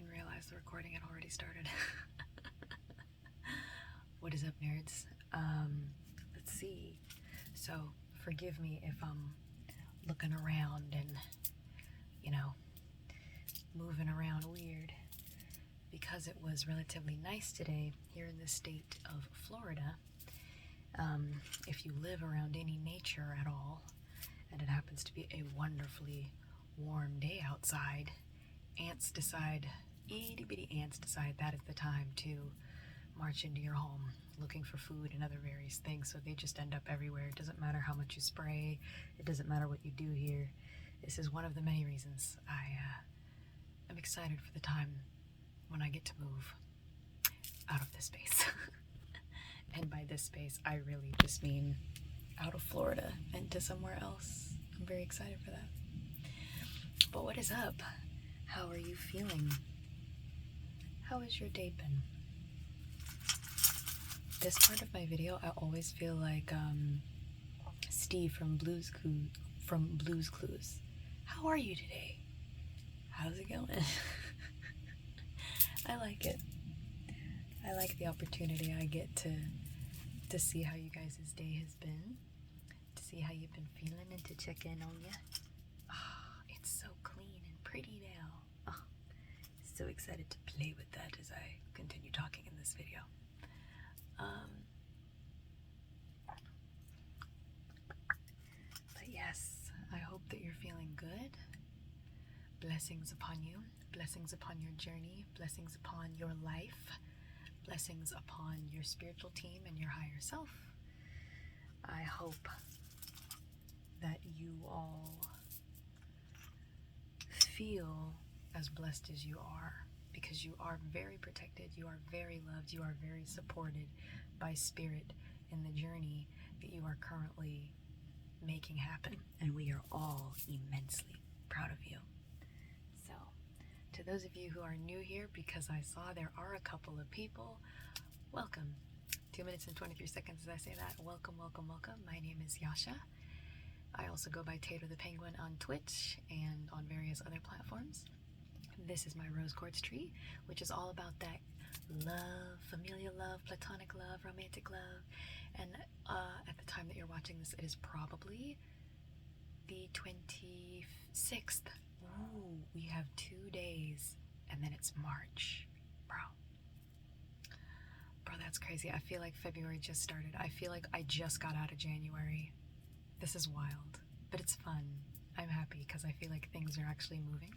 didn't realize the recording had already started. What is up, nerds? Let's see. So, forgive me if I'm looking around and, moving around weird. Because it was relatively nice today here in the state of Florida, if you live around any nature at all, and it happens to be a wonderfully warm day outside, itty bitty ants decide that is the time to march into your home looking for food and other various things. So they just end up everywhere. It doesn't matter how much you spray, it doesn't matter what you do here. This is one of the many reasons I'm excited for the time when I get to move out of this space. And by this space, I really just mean out of Florida and to somewhere else. I'm very excited for that. But what is up? How are you feeling? How has your day been? This part of my video, I always feel like Steve from Blue's Clues. How are you today? How's it going? I like it. I like the opportunity I get to see how you guys' day has been, to see how you've been feeling, and to check in on you. Oh, it's so clean and pretty now. Oh, so excited to play with that as I continue talking in this video. But yes, I hope that you're feeling good. Blessings upon you, blessings upon your journey, blessings upon your life, blessings upon your spiritual team and your higher self. I hope that you all feel as blessed as you are, because you are very protected, you are very loved, you are very supported by spirit in the journey that you are currently making happen, and we are all immensely proud of you. So, to those of you who are new here, because I saw there are a couple of people, welcome. 2 minutes and 23 seconds as I say that. Welcome, welcome, welcome. My name is Yasha. I also go by Tato the Penguin on Twitch and on various other platforms. This is my rose quartz tree, which is all about that love, familial love, platonic love, romantic love. And at the time that you're watching this, it is probably the 26th. Ooh, we have 2 days, and then it's March. Bro, that's crazy. I feel like February just started. I feel like I just got out of January. This is wild, but it's fun. I'm happy because I feel like things are actually moving.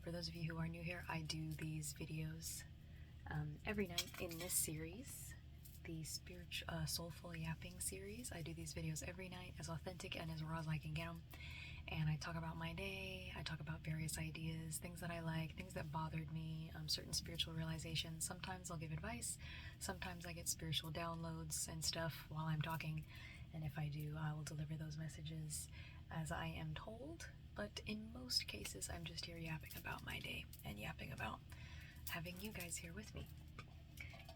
For those of you who are new here, I do these videos every night in this series, the Soulful Yapping series. I do these videos every night, as authentic and as raw as I can get them. And I talk about my day, I talk about various ideas, things that I like, things that bothered me, certain spiritual realizations. Sometimes I'll give advice, sometimes I get spiritual downloads and stuff while I'm talking, and if I do, I will deliver those messages as I am told. But in most cases, I'm just here yapping about my day and yapping about having you guys here with me.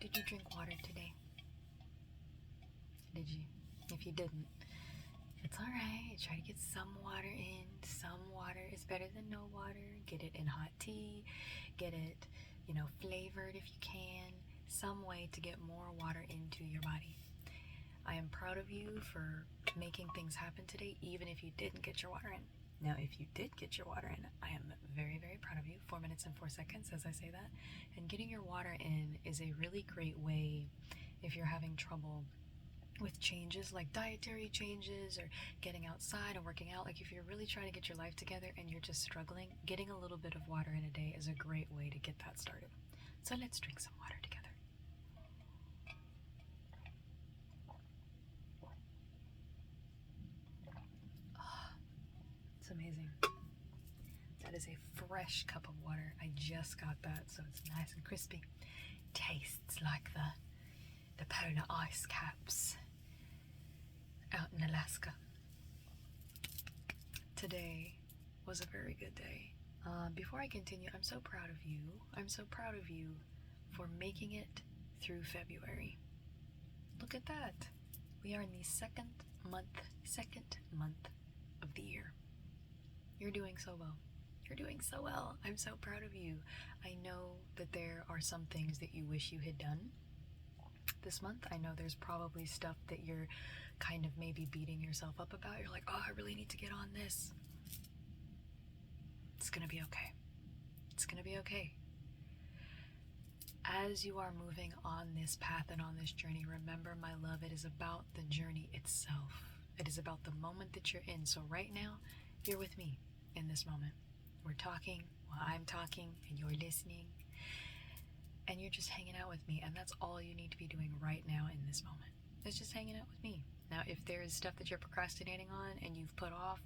Did you drink water today? Did you? If you didn't, it's alright. Try to get some water in. Some water is better than no water. Get it in hot tea. Get it, flavored if you can. Some way to get more water into your body. I am proud of you for making things happen today, even if you didn't get your water in. Now, if you did get your water in, I am very, very proud of you. 4 minutes and 4 seconds as I say that. And getting your water in is a really great way if you're having trouble with changes like dietary changes or getting outside and working out. Like if you're really trying to get your life together and you're just struggling, getting a little bit of water in a day is a great way to get that started. So let's drink some water together. Oh, it's amazing. That is a fresh cup of water. I just got that, so it's nice and crispy. Tastes like the polar ice caps out in Alaska. Today was a very good day. Before I continue, I'm so proud of you. I'm so proud of you for making it through February. Look at that. We are in the second month of the year. You're doing so well. You're doing so well. I'm so proud of you. I know that there are some things that you wish you had done this month. I know there's probably stuff that you're kind of maybe beating yourself up about. You're like, oh, I really need to get on this. It's gonna be okay. It's gonna be okay. As you are moving on this path and on this journey, remember, my love, it is about the journey itself. It is about the moment that you're in. So right now, you're with me in this moment. We're talking while I'm talking and you're listening. And you're just hanging out with me. And that's all you need to be doing right now in this moment. It's just hanging out with me. Now, if there is stuff that you're procrastinating on and you've put off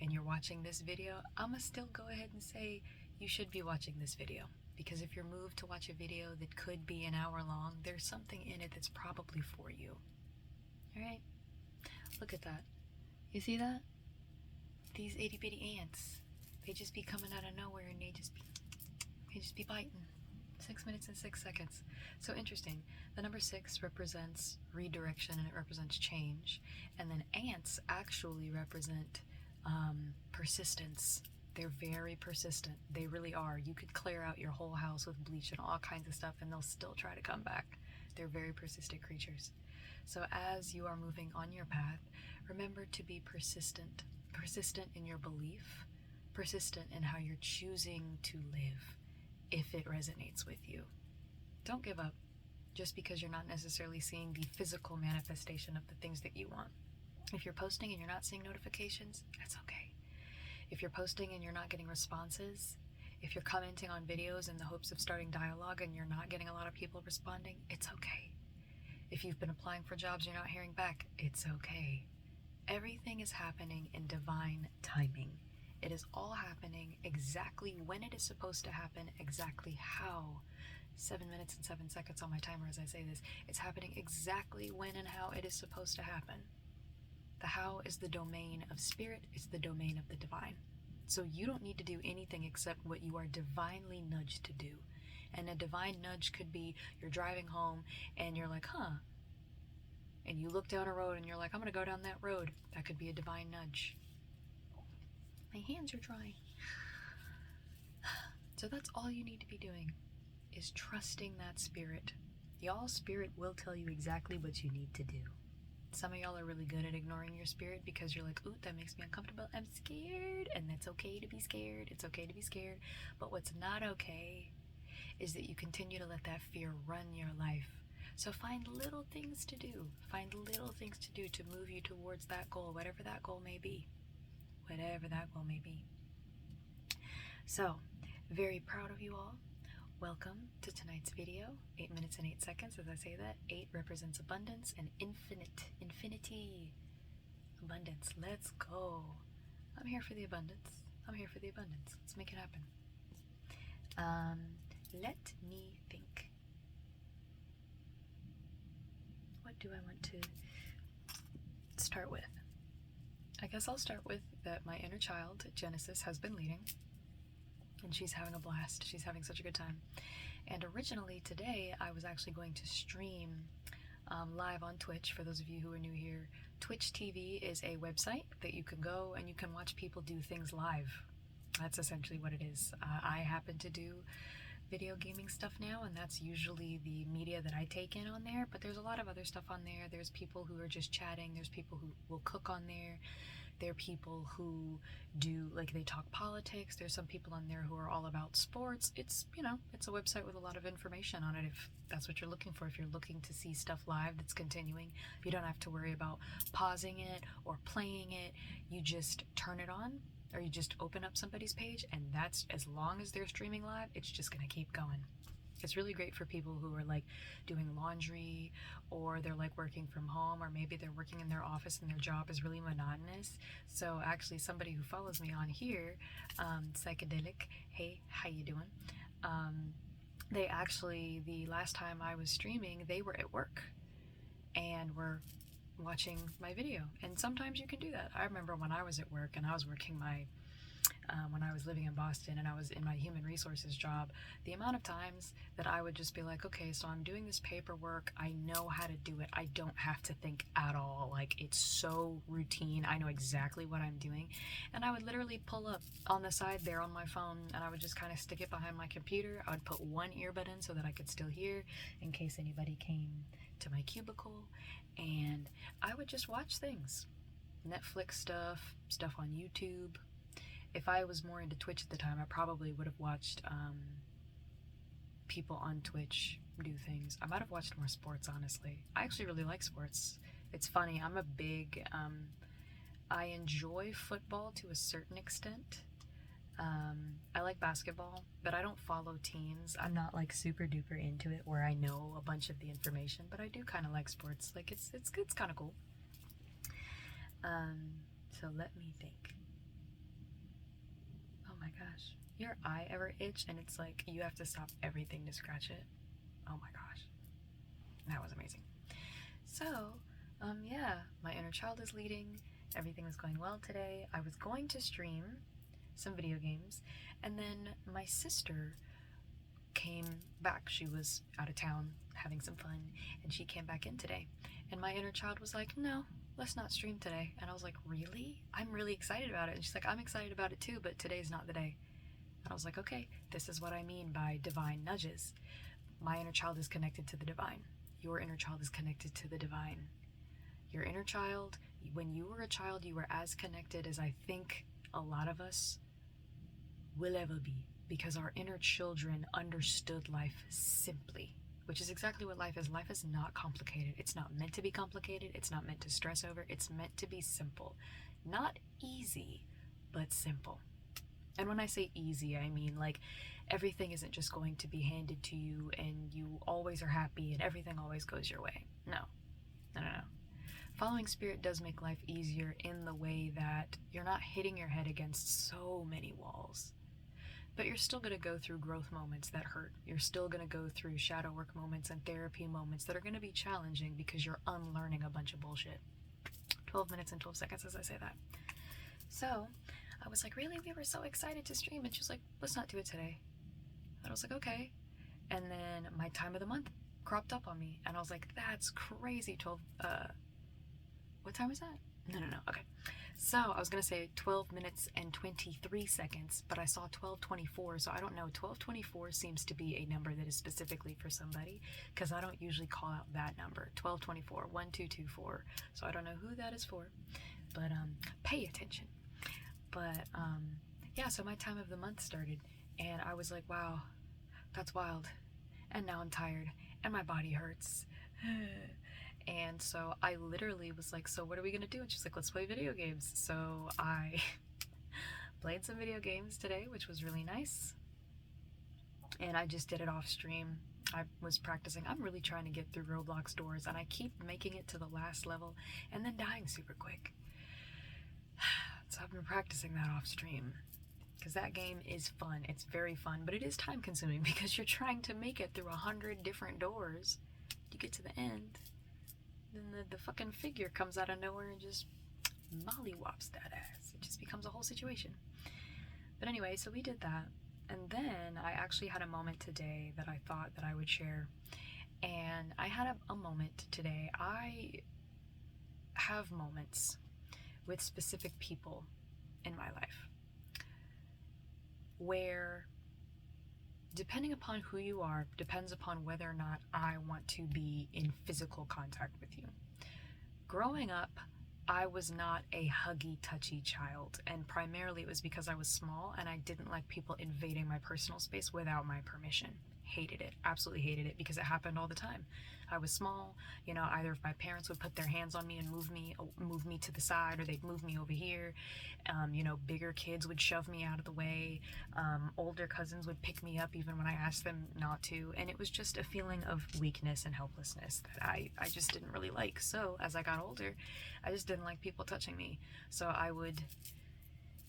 and you're watching this video, I'm going to still go ahead and say you should be watching this video. Because if you're moved to watch a video that could be an hour long, there's something in it that's probably for you. All right? Look at that. You see that? These itty bitty ants. They just be coming out of nowhere and they just be biting. 6 minutes and 6 seconds. So interesting. The number 6 represents redirection and it represents change. And then ants actually represent persistence. They're very persistent. They really are. You could clear out your whole house with bleach and all kinds of stuff and they'll still try to come back. They're very persistent creatures. So as you are moving on your path, remember to be persistent. Persistent in your belief. Persistent in how you're choosing to live, if it resonates with you. Don't give up just because you're not necessarily seeing the physical manifestation of the things that you want. If you're posting and you're not seeing notifications, that's okay. If you're posting and you're not getting responses, if you're commenting on videos in the hopes of starting dialogue and you're not getting a lot of people responding, it's okay. If you've been applying for jobs and you're not hearing back, it's okay. Everything is happening in divine timing. It is all happening exactly when it is supposed to happen, exactly how. 7 minutes and 7 seconds on my timer as I say this. It's happening exactly when and how it is supposed to happen. The how is the domain of spirit, it's the domain of the divine. So you don't need to do anything except what you are divinely nudged to do. And a divine nudge could be you're driving home and you're like, and you look down a road and you're like, I'm gonna go down that road. That could be a divine nudge. My hands are dry. So that's all you need to be doing, is trusting that spirit. Y'all, spirit will tell you exactly what you need to do. Some of y'all are really good at ignoring your spirit because you're like, ooh, that makes me uncomfortable. I'm scared. And it's okay to be scared. It's okay to be scared. But what's not okay is that you continue to let that fear run your life. So find little things to do. Find little things to do to move you towards that goal, whatever that goal may be. Whatever that goal may be. So, very proud of you all. Welcome to tonight's video. 8 minutes and 8 seconds. As I say that, 8 represents abundance and infinity. Abundance. Let's go. I'm here for the abundance. I'm here for the abundance. Let's make it happen. Let me think. What do I want to start with? I guess I'll start with that my inner child, Genesis, has been leading. And she's having a blast. She's having such a good time. And originally today, I was actually going to stream live on Twitch. For those of you who are new here, Twitch TV is a website that you can go and you can watch people do things live. That's essentially what it is. I happen to do video gaming stuff now, and that's usually the media that I take in on there. But there's a lot of other stuff on there. There's people who are just chatting. There's people who will cook on there. There are people who do, like, they talk politics. There's some people on there who are all about sports. It's, you know, it's a website with a lot of information on it if that's what you're looking for. If you're looking to see stuff live that's continuing, you don't have to worry about pausing it or playing it. You just turn it on, or you just open up somebody's page, and that's, as long as they're streaming live, it's just gonna keep going. It's really great for people who are like doing laundry, or they're like working from home, or maybe they're working in their office and their job is really monotonous. So actually somebody who follows me on here, Psychedelic, hey, how you doing? They actually, the last time I was streaming, they were at work and were watching my video. And sometimes you can do that. I remember when I was at work and I was working my when I was living in Boston and I was in my human resources job, the amount of times that I would just be like, okay, so I'm doing this paperwork, I know how to do it, I don't have to think at all, like it's so routine, I know exactly what I'm doing. And I would literally pull up on the side there on my phone and I would just kind of stick it behind my computer. I would put one earbud in so that I could still hear in case anybody came to my cubicle, and I would just watch things, Netflix stuff on YouTube. If I was more into Twitch at the time, I probably would have watched people on Twitch do things. I might have watched more sports, honestly. I actually really like sports. It's funny, I'm a big, I enjoy football to a certain extent. I like basketball, but I don't follow teams. I'm not like super duper into it where I know a bunch of the information, but I do kind of like sports. Like it's kind of cool. So let me think. Oh my gosh, your eye ever itch and it's like you have to stop everything to scratch it? Oh my gosh, that was amazing. So, yeah, my inner child is leading. Everything was going well today. I was going to stream some video games, and then my sister came back. She was out of town having some fun, and she came back in today. And my inner child was like, no, let's not stream today. And I was like, really? I'm really excited about it. And she's like, I'm excited about it too, but today's not the day. And I was like, okay, this is what I mean by divine nudges. My inner child is connected to the divine. Your inner child is connected to the divine. Your inner child, when you were a child, you were as connected as I think a lot of us will ever be, because our inner children understood life simply, which is exactly what life is. Life is not complicated. It's not meant to be complicated. It's not meant to stress over. It's meant to be simple. Not easy, but simple. And when I say easy, I mean like everything isn't just going to be handed to you and you always are happy and everything always goes your way. No. Following spirit does make life easier in the way that you're not hitting your head against so many walls. But you're still going to go through growth moments that hurt. You're still going to go through shadow work moments and therapy moments that are going to be challenging because you're unlearning a bunch of bullshit. 12 minutes and 12 seconds as I say that. So I was like, really? We were so excited to stream. And she was like, let's not do it today. And I was like, okay. And then my time of the month cropped up on me. And I was like, that's crazy. What time is that? No. Okay. So I was going to say 12 minutes and 23 seconds, but I saw 12:24, so I don't know. 12:24 seems to be a number that is specifically for somebody, because I don't usually call out that number. 12:24, 1224. So I don't know who that is for, but pay attention. But yeah, so my time of the month started, and I was like, wow, that's wild. And now I'm tired, and my body hurts. And so I literally was like, so what are we gonna do? And she's like, let's play video games. So I played some video games today, which was really nice. And I just did it off stream. I was practicing. I'm really trying to get through Roblox doors, and I keep making it to the last level and then dying super quick. So I've been practicing that off stream, because that game is fun. It's very fun, but it is time consuming because you're trying to make it through 100 different doors. You get to the end, then the fucking figure comes out of nowhere and just mollywops that ass. It just becomes a whole situation. But anyway, so we did that. And then I actually had a moment today that I thought that I would share. And I had a moment today. I have moments with specific people in my life where, depending upon who you are, depends upon whether or not I want to be in physical contact with you. Growing up, I was not a huggy, touchy child, and primarily it was because I was small and I didn't like people invading my personal space without my permission. Hated it, absolutely hated it, because it happened all the time. I was small, either if my parents would put their hands on me and move me to the side, or they'd move me over here. Bigger kids would shove me out of the way. Older cousins would pick me up even when I asked them not to. And it was just a feeling of weakness and helplessness that I just didn't really like. So as I got older, I just didn't like people touching me. So I would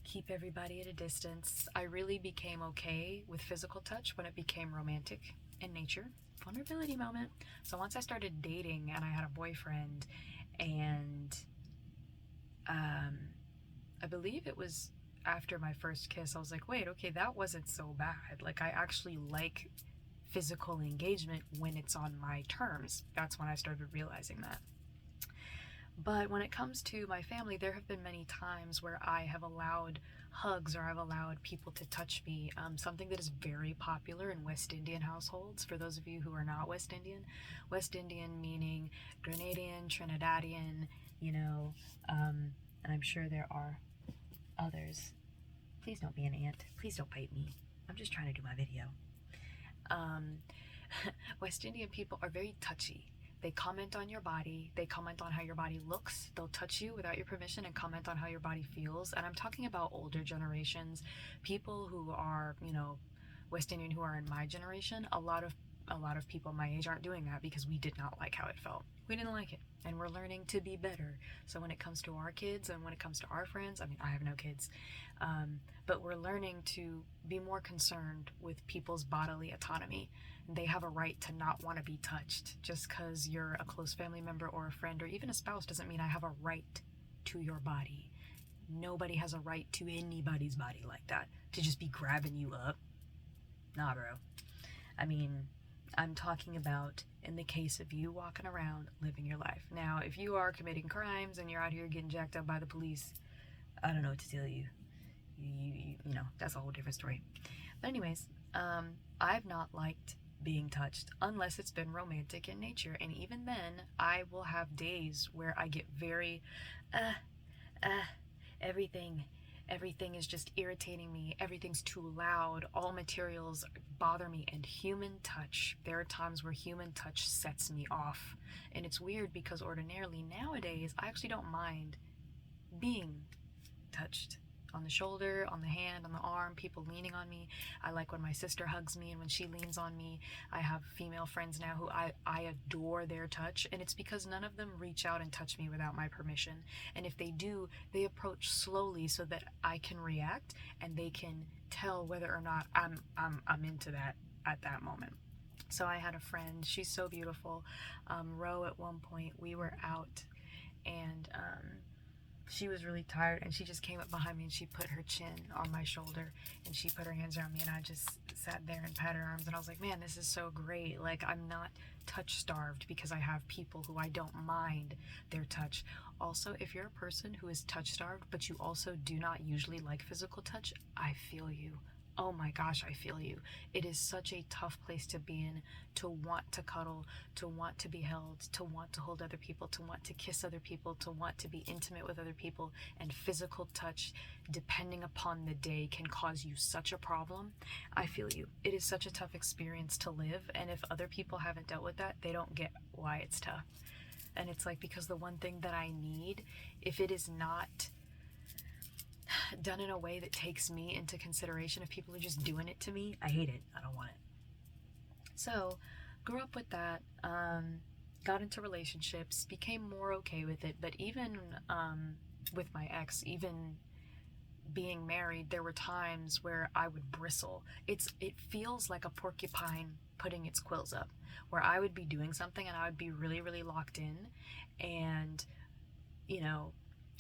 keep everybody at a distance. I really became okay with physical touch when it became romantic in nature. Vulnerability moment. So once I started dating and I had a boyfriend, and I believe it was after my first kiss, I was like, wait, okay, that wasn't so bad. Like, I actually like physical engagement when it's on my terms. That's when I started realizing that. But when it comes to my family, there have been many times where I have allowed hugs, or I've allowed people to touch me. Something that is very popular in West Indian households, for those of you who are not West Indian meaning Grenadian, Trinidadian, and I'm sure there are others. Please don't be an ant. Please don't bite me. I'm just trying to do my video. West Indian people are very touchy. They comment on your body. They comment on how your body looks. They'll touch you without your permission and comment on how your body feels. And I'm talking about older generations, people who are, West Indian, who are in my generation. A lot of people my age aren't doing that because we did not like how it felt. We didn't like it, and we're learning to be better. So when it comes to our kids and when it comes to our friends, I mean, I have no kids, but we're learning to be more concerned with people's bodily autonomy. They have a right to not want to be touched. Just because you're a close family member or a friend or even a spouse doesn't mean I have a right to your body. Nobody has a right to anybody's body like that, to just be grabbing you up. Nah, bro. I mean, I'm talking about in the case of you walking around living your life. Now, if you are committing crimes and you're out here getting jacked up by the police, I don't know what to tell you. You know, that's a whole different story. But anyways, I've not liked being touched unless it's been romantic in nature, and even then I will have days where I get very everything is just irritating me, everything's too loud, all materials bother me. And human touch, there are times where human touch sets me off, and it's weird because ordinarily nowadays I actually don't mind being touched on the shoulder, on the hand, on the arm, people leaning on me. I like when my sister hugs me and when she leans on me. I have female friends now who I adore their touch, and it's because none of them reach out and touch me without my permission. And if they do, they approach slowly so that I can react and they can tell whether or not I'm into that at that moment. So I had a friend, she's so beautiful, Ro. At one point we were out and she was really tired, and she just came up behind me and she put her chin on my shoulder and she put her hands around me, and I just sat there and pat her arms, and I was like, man, this is so great. Like, I'm not touch starved because I have people who I don't mind their touch. Also, if you're a person who is touch starved but you also do not usually like physical touch, I feel you. Oh my gosh, I feel you. It is such a tough place to be in, to want to cuddle, to want to be held, to want to hold other people, to want to kiss other people, to want to be intimate with other people. And physical touch, depending upon the day, can cause you such a problem. I feel you. It is such a tough experience to live, and if other people haven't dealt with that, they don't get why it's tough. And it's like, because the one thing that I need, if it is not done in a way that takes me into consideration, if people are just doing it to me, I hate it. I don't want it. So, grew up with that, got into relationships, became more okay with it, but even with my ex, even being married, there were times where I would bristle. It feels like a porcupine putting its quills up, where I would be doing something and I would be really, really locked in, and,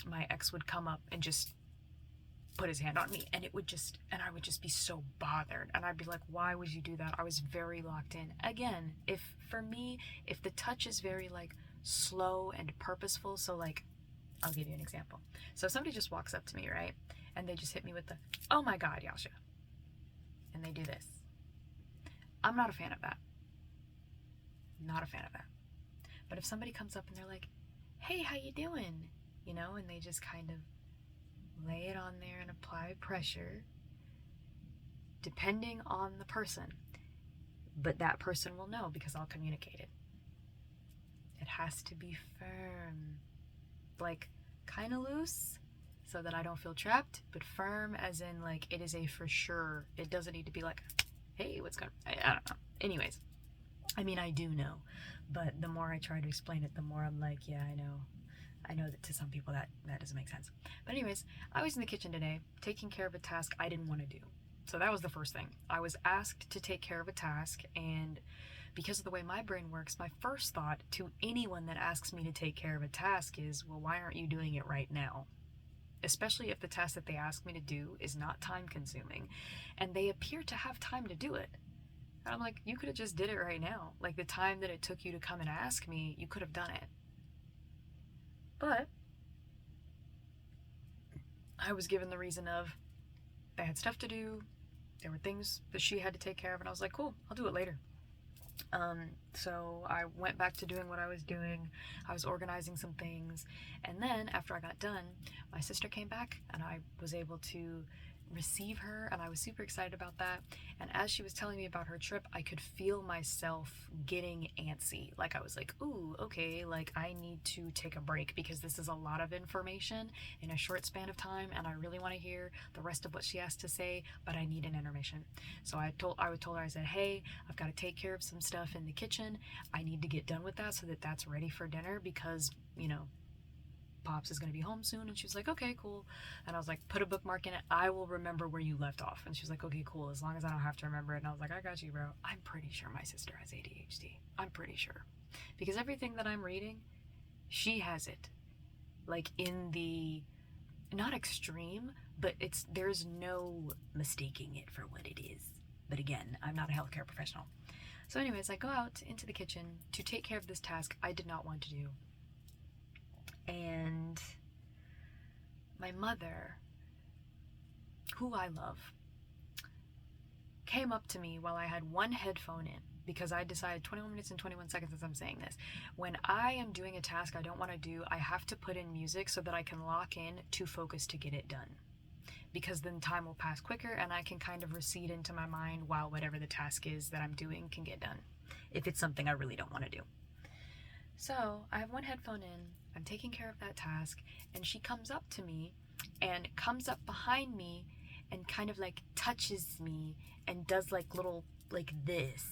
my ex would come up and just put his hand on me, and I would just be so bothered, and I'd be like, why would you do that? I was very locked in. Again, if the touch is very like slow and purposeful, so like, I'll give you an example. So somebody just walks up to me, right, and they just hit me with the, oh my god, Yasha, and they do this. I'm not a fan of that. Not a fan of that. But if somebody comes up and they're like, hey, how you doing, and they just kind of lay it on there and apply pressure, depending on the person. But that person will know because I'll communicate it. It has to be firm. Like, kind of loose so that I don't feel trapped, but firm as in, like, it is a for sure. It doesn't need to be like, hey, what's going on? I don't know. Anyways, I mean, I do know. But the more I try to explain it, the more I'm like, yeah, I know. I know that to some people that doesn't make sense. But anyways, I was in the kitchen today taking care of a task I didn't want to do. So that was the first thing. I was asked to take care of a task, and because of the way my brain works, my first thought to anyone that asks me to take care of a task is, well, why aren't you doing it right now? especially if the task that they ask me to do is not time consuming and they appear to have time to do it. And I'm like, you could have just did it right now. Like, the time that it took you to come and ask me, you could have done it. But I was given the reason of they had stuff to do, there were things that she had to take care of, and I was like, cool, I'll do it later. So I went back to doing what I was doing. I was organizing some things, and then after I got done, my sister came back and I was able to receive her, and I was super excited about that. And as she was telling me about her trip, I could feel myself getting antsy. Like, I was like, ooh, okay, like I need to take a break because this is a lot of information in a short span of time, and I really want to hear the rest of what she has to say, but I need an intermission. So I told her, I said, hey, I've got to take care of some stuff in the kitchen. I need to get done with that so that that's ready for dinner because, you know, Pops is going to be home soon. And she was like, okay, cool. And I was like, put a bookmark in it. I will remember where you left off. And she was like, okay, cool, as long as I don't have to remember it. And I was like, I got you, bro. I'm pretty sure my sister has ADHD. I'm pretty sure. Because everything that I'm reading, she has it. Like, in the, not extreme, but there's no mistaking it for what it is. But again, I'm not a healthcare professional. So anyways, I go out into the kitchen to take care of this task I did not want to do. And my mother, who I love, came up to me while I had one headphone in, because I decided 21 minutes and 21 seconds as I'm saying this. When I am doing a task I don't want to do, I have to put in music so that I can lock in to focus to get it done. Because then time will pass quicker and I can kind of recede into my mind while whatever the task is that I'm doing can get done, if it's something I really don't want to do. So I have one headphone in, I'm taking care of that task, and she comes up to me and comes up behind me and kind of like touches me and does like little, like this.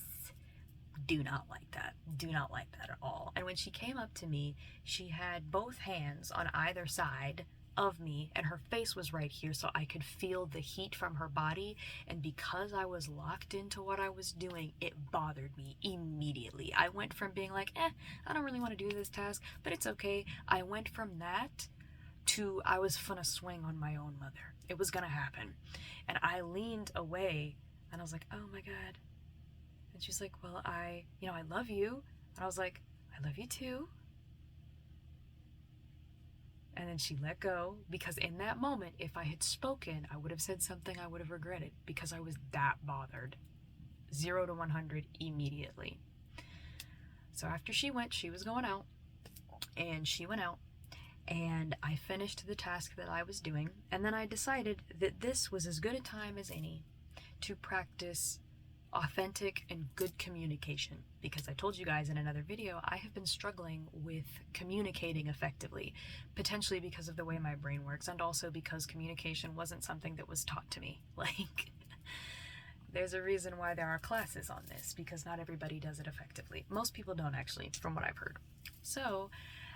Do not like that. Do not like that at all. And when she came up to me, she had both hands on either side of me and her face was right here, so I could feel the heat from her body. And because I was locked into what I was doing, it bothered me immediately. I went from being like, I don't really want to do this task, but it's okay. I went from that to I was gonna swing on my own mother. It was gonna happen. And I leaned away and I was like, oh my God. And she's like, well, I love you. And I was like, I love you too. And then she let go, because in that moment, if I had spoken, I would have said something I would have regretted, because I was that bothered. 0 to 100 immediately. So after she went, she was going out, and she went out, and I finished the task that I was doing, and then I decided that this was as good a time as any to practice authentic and good communication, because I told you guys in another video I have been struggling with communicating effectively, potentially because of the way my brain works, and also because communication wasn't something that was taught to me. Like, there's a reason why there are classes on this, because not everybody does it effectively. Most people don't, actually, from what I've heard. So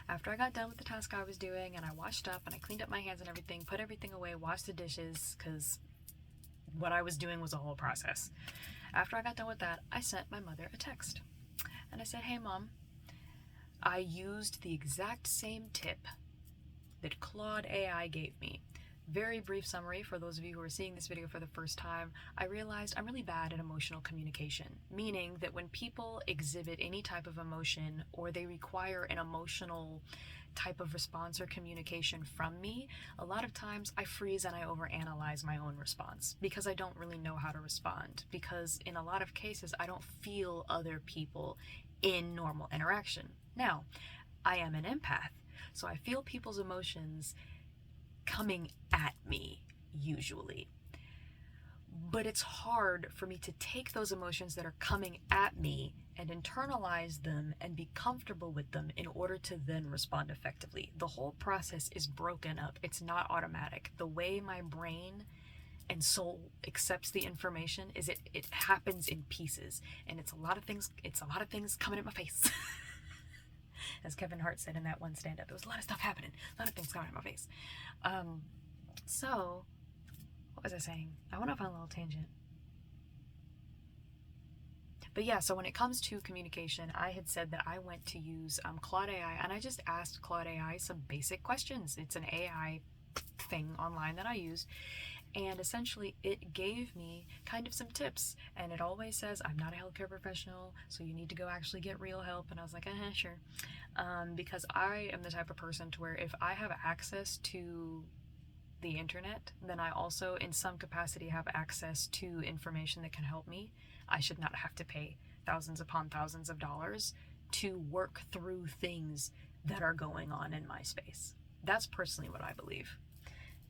after I got done with the task I was doing, and I washed up and I cleaned up my hands and everything, put everything away, washed the dishes, because what I was doing was a whole process. After I got done with that, I sent my mother a text. And I said, hey Mom, I used the exact same tip that Claude AI gave me. Very brief summary for those of you who are seeing this video for the first time. I realized I'm really bad at emotional communication, meaning that when people exhibit any type of emotion or they require an emotional type of response or communication from me, a lot of times I freeze and I overanalyze my own response because I don't really know how to respond, because in a lot of cases I don't feel other people in normal interaction. Now, I am an empath, so I feel people's emotions coming at me usually. But it's hard for me to take those emotions that are coming at me and internalize them and be comfortable with them in order to then respond effectively. The whole process is broken up. It's not automatic. The way my brain and soul accepts the information is it happens in pieces, and it's a lot of things coming at my face. As Kevin Hart said in that one stand-up, there was a lot of stuff happening, a lot of things coming at my face. So what was I saying? I went off on a little tangent. But yeah, so when it comes to communication, I had said that I went to use Claude AI, and I just asked Claude AI some basic questions. It's an AI thing online that I use, and essentially it gave me kind of some tips, and it always says I'm not a healthcare professional, so you need to go actually get real help. And I was like, sure, because I am the type of person to where if I have access to the internet, then I also in some capacity have access to information that can help me. I should not have to pay thousands upon thousands of dollars to work through things that are going on in my space. That's personally what I believe.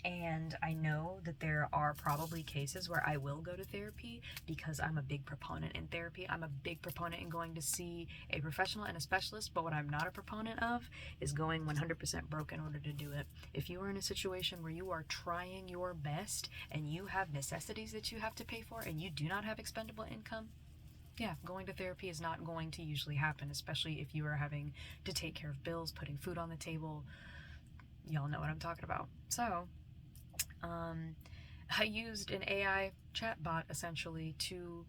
And I know that there are probably cases where I will go to therapy because I'm a big proponent in therapy. I'm a big proponent in going to see a professional and a specialist, but what I'm not a proponent of is going 100% broke in order to do it. If you are in a situation where you are trying your best and you have necessities that you have to pay for and you do not have expendable income, yeah, going to therapy is not going to usually happen, especially if you are having to take care of bills, putting food on the table. Y'all know what I'm talking about. So, I used an AI chatbot essentially to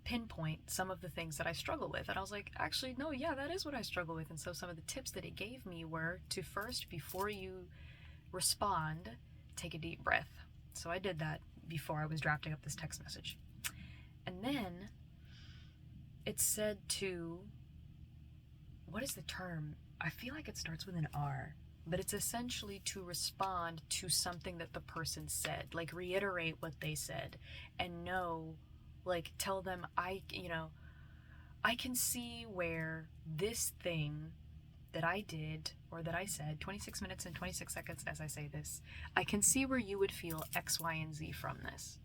pinpoint some of the things that I struggle with. And I was like, actually, no, yeah, that is what I struggle with. And so some of the tips that it gave me were to first, before you respond, take a deep breath. So I did that before I was drafting up this text message. And then it said to, what is the term? I feel like it starts with an R. But it's essentially to respond to something that the person said, like reiterate what they said, and know, like tell them, I can see where this thing that I did or that I said, 26 minutes and 26 seconds as I say this, I can see where you would feel X, Y, and Z from this.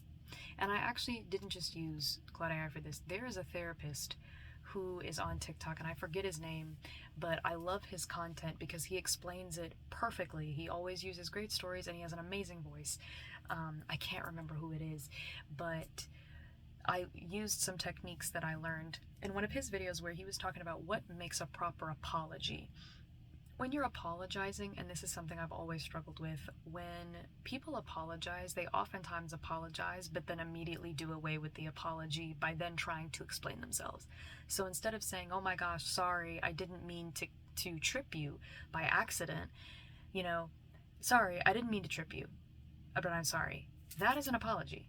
And I actually didn't just use Cloud AI for this. There is a therapist who is on TikTok, and I forget his name, but I love his content because he explains it perfectly. He always uses great stories, and he has an amazing voice. I can't remember who it is, but I used some techniques that I learned in one of his videos where he was talking about what makes a proper apology. When you're apologizing, and this is something I've always struggled with, when people apologize, they oftentimes apologize, but then immediately do away with the apology by then trying to explain themselves. So instead of saying, oh my gosh, sorry, I didn't mean to trip you by accident, sorry, I didn't mean to trip you, but I'm sorry. That is an apology.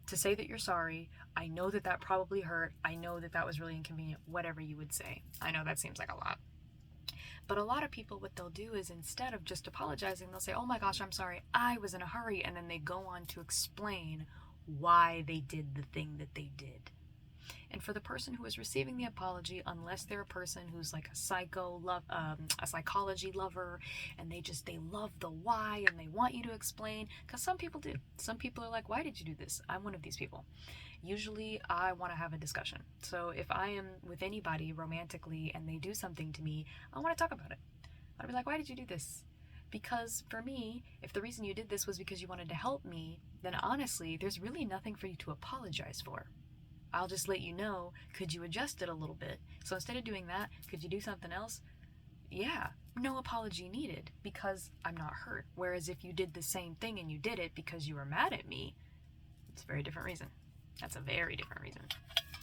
To say that you're sorry, I know that that probably hurt, I know that that was really inconvenient, whatever you would say. I know that seems like a lot. But a lot of people, what they'll do is instead of just apologizing, they'll say, oh my gosh, I'm sorry, I was in a hurry. And then they go on to explain why they did the thing that they did. And for the person who is receiving the apology, unless they're a person who's like a psychology lover, and they love the why and they want you to explain, because some people do. Some people are like, why did you do this? I'm one of these people. Usually I want to have a discussion. So if I am with anybody romantically and they do something to me, I want to talk about it. I'll be like, why did you do this? Because for me, if the reason you did this was because you wanted to help me, then honestly, there's really nothing for you to apologize for. I'll just let you know, could you adjust it a little bit? So instead of doing that, could you do something else? Yeah, no apology needed because I'm not hurt. Whereas if you did the same thing and you did it because you were mad at me, it's a very different reason. That's a very different reason.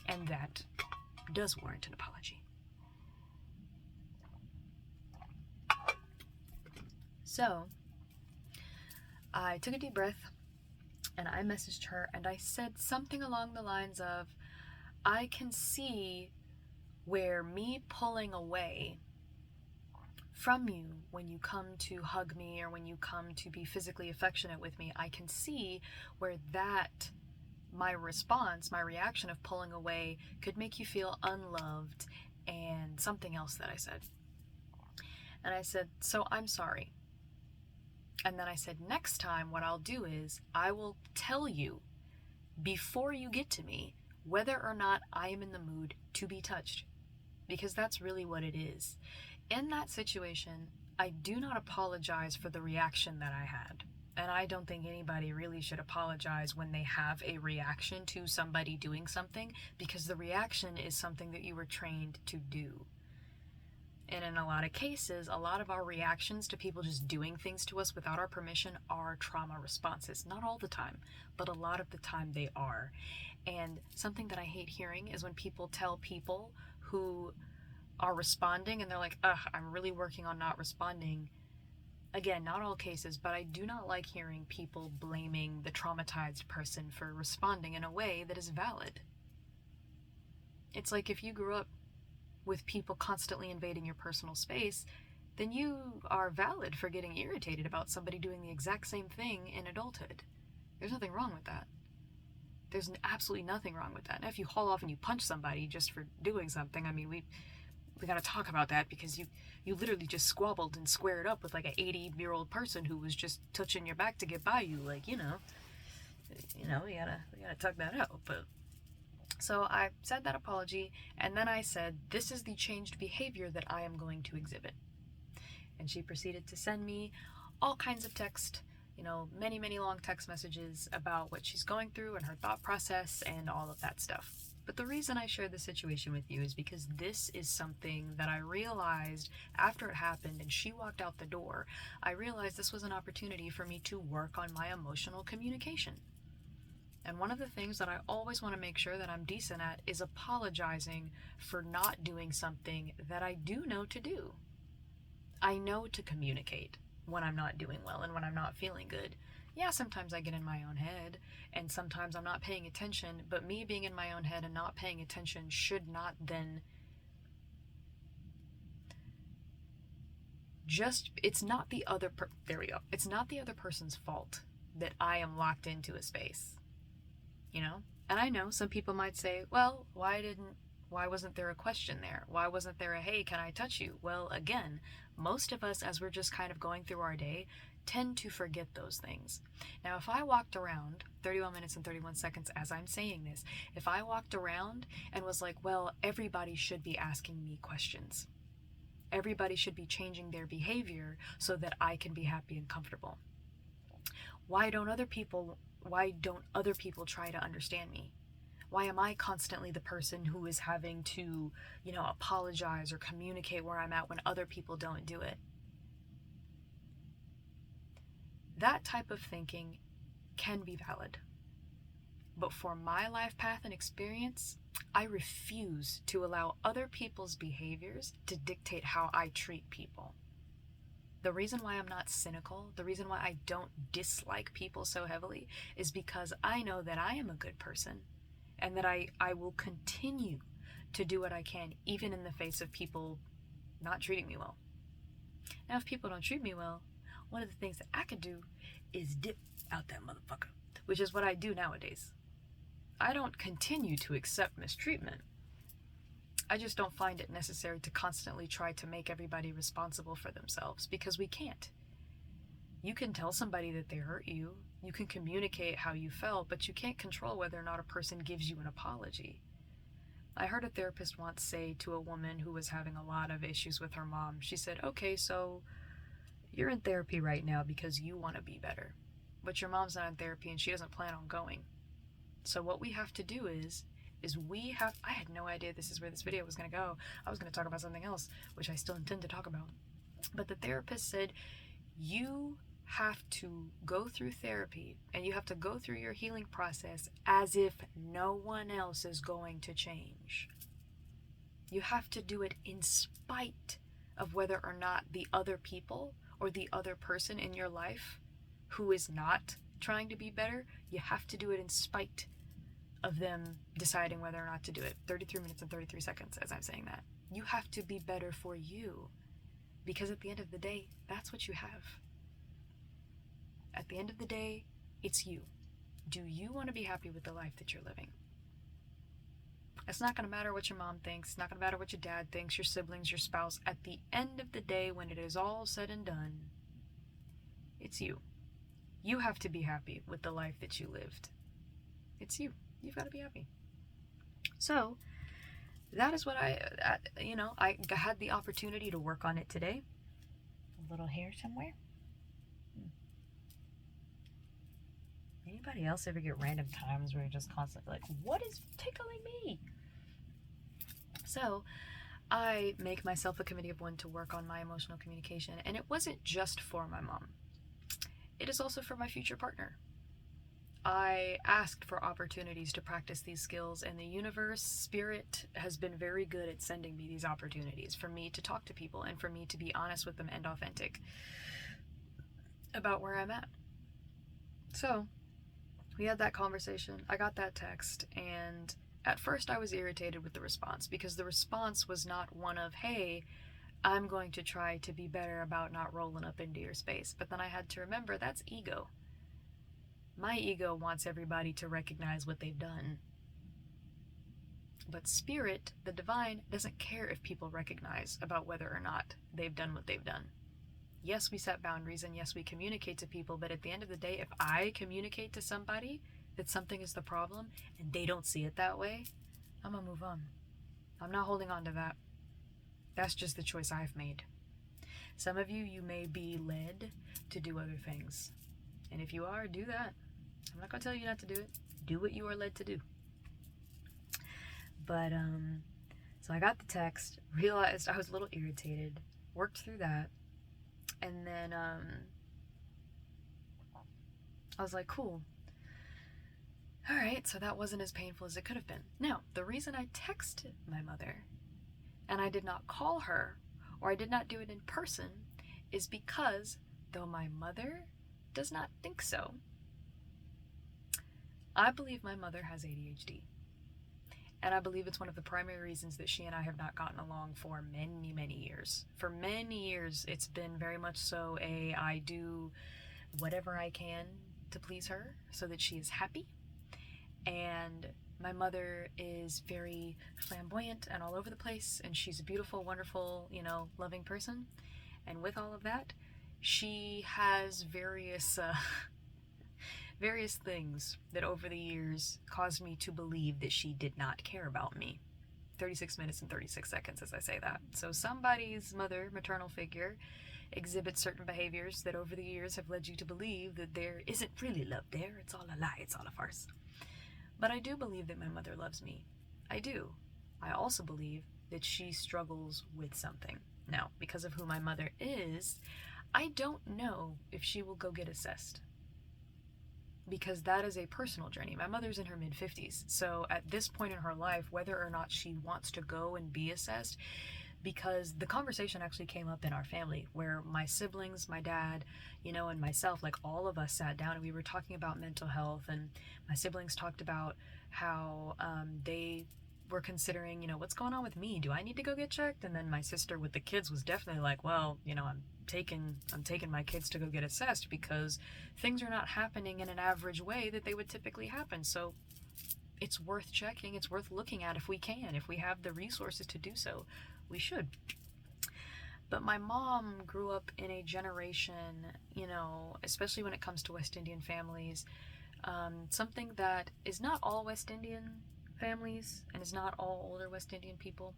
And that does warrant an apology. So, I took a deep breath and I messaged her and I said something along the lines of, I can see where me pulling away from you when you come to hug me or when you come to be physically affectionate with me, I can see where that my response, my reaction of pulling away could make you feel unloved and something else that I said. And I said, so I'm sorry. And then I said, next time what I'll do is I will tell you before you get to me whether or not I am in the mood to be touched. Because that's really what it is. In that situation, I do not apologize for the reaction that I had. And I don't think anybody really should apologize when they have a reaction to somebody doing something, because the reaction is something that you were trained to do. And in a lot of cases, a lot of our reactions to people just doing things to us without our permission are trauma responses. Not all the time, but a lot of the time they are. And something that I hate hearing is when people tell people who are responding and they're like, I'm really working on not responding. Again, not all cases, but I do not like hearing people blaming the traumatized person for responding in a way that is valid. It's like if you grew up with people constantly invading your personal space, then you are valid for getting irritated about somebody doing the exact same thing in adulthood. There's nothing wrong with that. There's absolutely nothing wrong with that. Now, if you haul off and you punch somebody just for doing something, I mean, we got to talk about that, because you literally just squabbled and squared up with like an 80-year-old person who was just touching your back to get by you. Like, we gotta tuck that out. But so I said that apology, and then I said, this is the changed behavior that I am going to exhibit. And she proceeded to send me all kinds of text, many, many long text messages about what she's going through and her thought process and all of that stuff. But the reason I share this situation with you is because this is something that I realized after it happened and she walked out the door. I realized this was an opportunity for me to work on my emotional communication. And one of the things that I always want to make sure that I'm decent at is apologizing for not doing something that I do know to do. I know to communicate when I'm not doing well and when I'm not feeling good. Yeah, sometimes I get in my own head and sometimes I'm not paying attention, but me being in my own head and not paying attention should not then it's not the other it's not the other person's fault that I am locked into a space, And I know some people might say, well, why wasn't there a question there? Why wasn't there a, hey, can I touch you? Well, again, most of us, as we're just kind of going through our day, tend to forget those things. Now, if I walked around 31 minutes and 31 seconds as I'm saying this, if I walked around and was like, well, everybody should be asking me questions. Everybody should be changing their behavior so that I can be happy and comfortable. Why don't other people try to understand me? Why am I constantly the person who is having to, apologize or communicate where I'm at when other people don't do it? That type of thinking can be valid. But for my life path and experience, I refuse to allow other people's behaviors to dictate how I treat people. The reason why I'm not cynical, the reason why I don't dislike people so heavily, is because I know that I am a good person and that I will continue to do what I can, even in the face of people not treating me well. Now, if people don't treat me well, one of the things that I could do is dip out that motherfucker, which is what I do nowadays. I don't continue to accept mistreatment. I just don't find it necessary to constantly try to make everybody responsible for themselves, because we can't. You can tell somebody that they hurt you, you can communicate how you felt, but you can't control whether or not a person gives you an apology. I heard a therapist once say to a woman who was having a lot of issues with her mom, she said, okay, so you're in therapy right now because you want to be better, but your mom's not in therapy and she doesn't plan on going. So what we have to do is I had no idea this is where this video was going to go. I was going to talk about something else, which I still intend to talk about. But the therapist said, you have to go through therapy and you have to go through your healing process as if no one else is going to change. You have to do it in spite of whether or not the other people or the other person in your life who is not trying to be better, you have to do it in spite of them deciding whether or not to do it. 33 minutes and 33 seconds as I'm saying that. You have to be better for you, because at the end of the day, that's what you have. At the end of the day, it's you. Do you want to be happy with the life that you're living? It's not going to matter what your mom thinks. It's not going to matter what your dad thinks, your siblings, your spouse. At the end of the day, when it is all said and done, it's you. You have to be happy with the life that you lived. It's you. You've got to be happy. So, that is what I had the opportunity to work on it today. A little hair somewhere. Anybody else ever get random times where you're just constantly like, what is tickling me? So, I make myself a committee of one to work on my emotional communication, and it wasn't just for my mom. It is also for my future partner. I asked for opportunities to practice these skills, and the universe, spirit, has been very good at sending me these opportunities for me to talk to people and for me to be honest with them and authentic. about where I'm at. So we had that conversation. I got that text, and at first I was irritated with the response, because the response was not one of, hey, I'm going to try to be better about not rolling up into your space. But then I had to remember, that's ego. My ego wants everybody to recognize what they've done. But spirit, the divine, doesn't care if people recognize about whether or not they've done what they've done. Yes, we set boundaries, and yes, we communicate to people, but at the end of the day, if I communicate to somebody that something is the problem and they don't see it that way, I'm gonna move on. I'm not holding on to that. That's just the choice I've made. Some of you, you may be led to do other things. And if you are, do that. I'm not gonna tell you not to do it. Do what you are led to do. But, so I got the text, realized I was a little irritated, worked through that, and then, I was like, cool. Alright, so that wasn't as painful as it could have been. Now, the reason I texted my mother, and I did not call her, or I did not do it in person, is because, though my mother does not think so, I believe my mother has ADHD. And I believe it's one of the primary reasons that she and I have not gotten along for many, many years. For many years, it's been very much so I do whatever I can to please her so that she is happy. And my mother is very flamboyant and all over the place, and she's a beautiful, wonderful, loving person. And with all of that, she has various things that over the years caused me to believe that she did not care about me. 36 minutes and 36 seconds as I say that. So somebody's mother, maternal figure, exhibits certain behaviors that over the years have led you to believe that there isn't really love there. It's all a lie. It's all a farce. But I do believe that my mother loves me. I do. I also believe that she struggles with something. Now, because of who my mother is, I don't know if she will go get assessed, because that is a personal journey. My mother's in her mid-50s, so at this point in her life, whether or not she wants to go and be assessed, because the conversation actually came up in our family where my siblings, my dad, and myself, like all of us sat down and we were talking about mental health, and my siblings talked about how they were considering, what's going on with me? Do I need to go get checked? And then my sister with the kids was definitely like, well, I'm taking my kids to go get assessed because things are not happening in an average way that they would typically happen. So it's worth checking. It's worth looking at if we can. If we have the resources to do so, we should. But my mom grew up in a generation, especially when it comes to West Indian families, something that is not all West Indian families and is not all older West Indian people,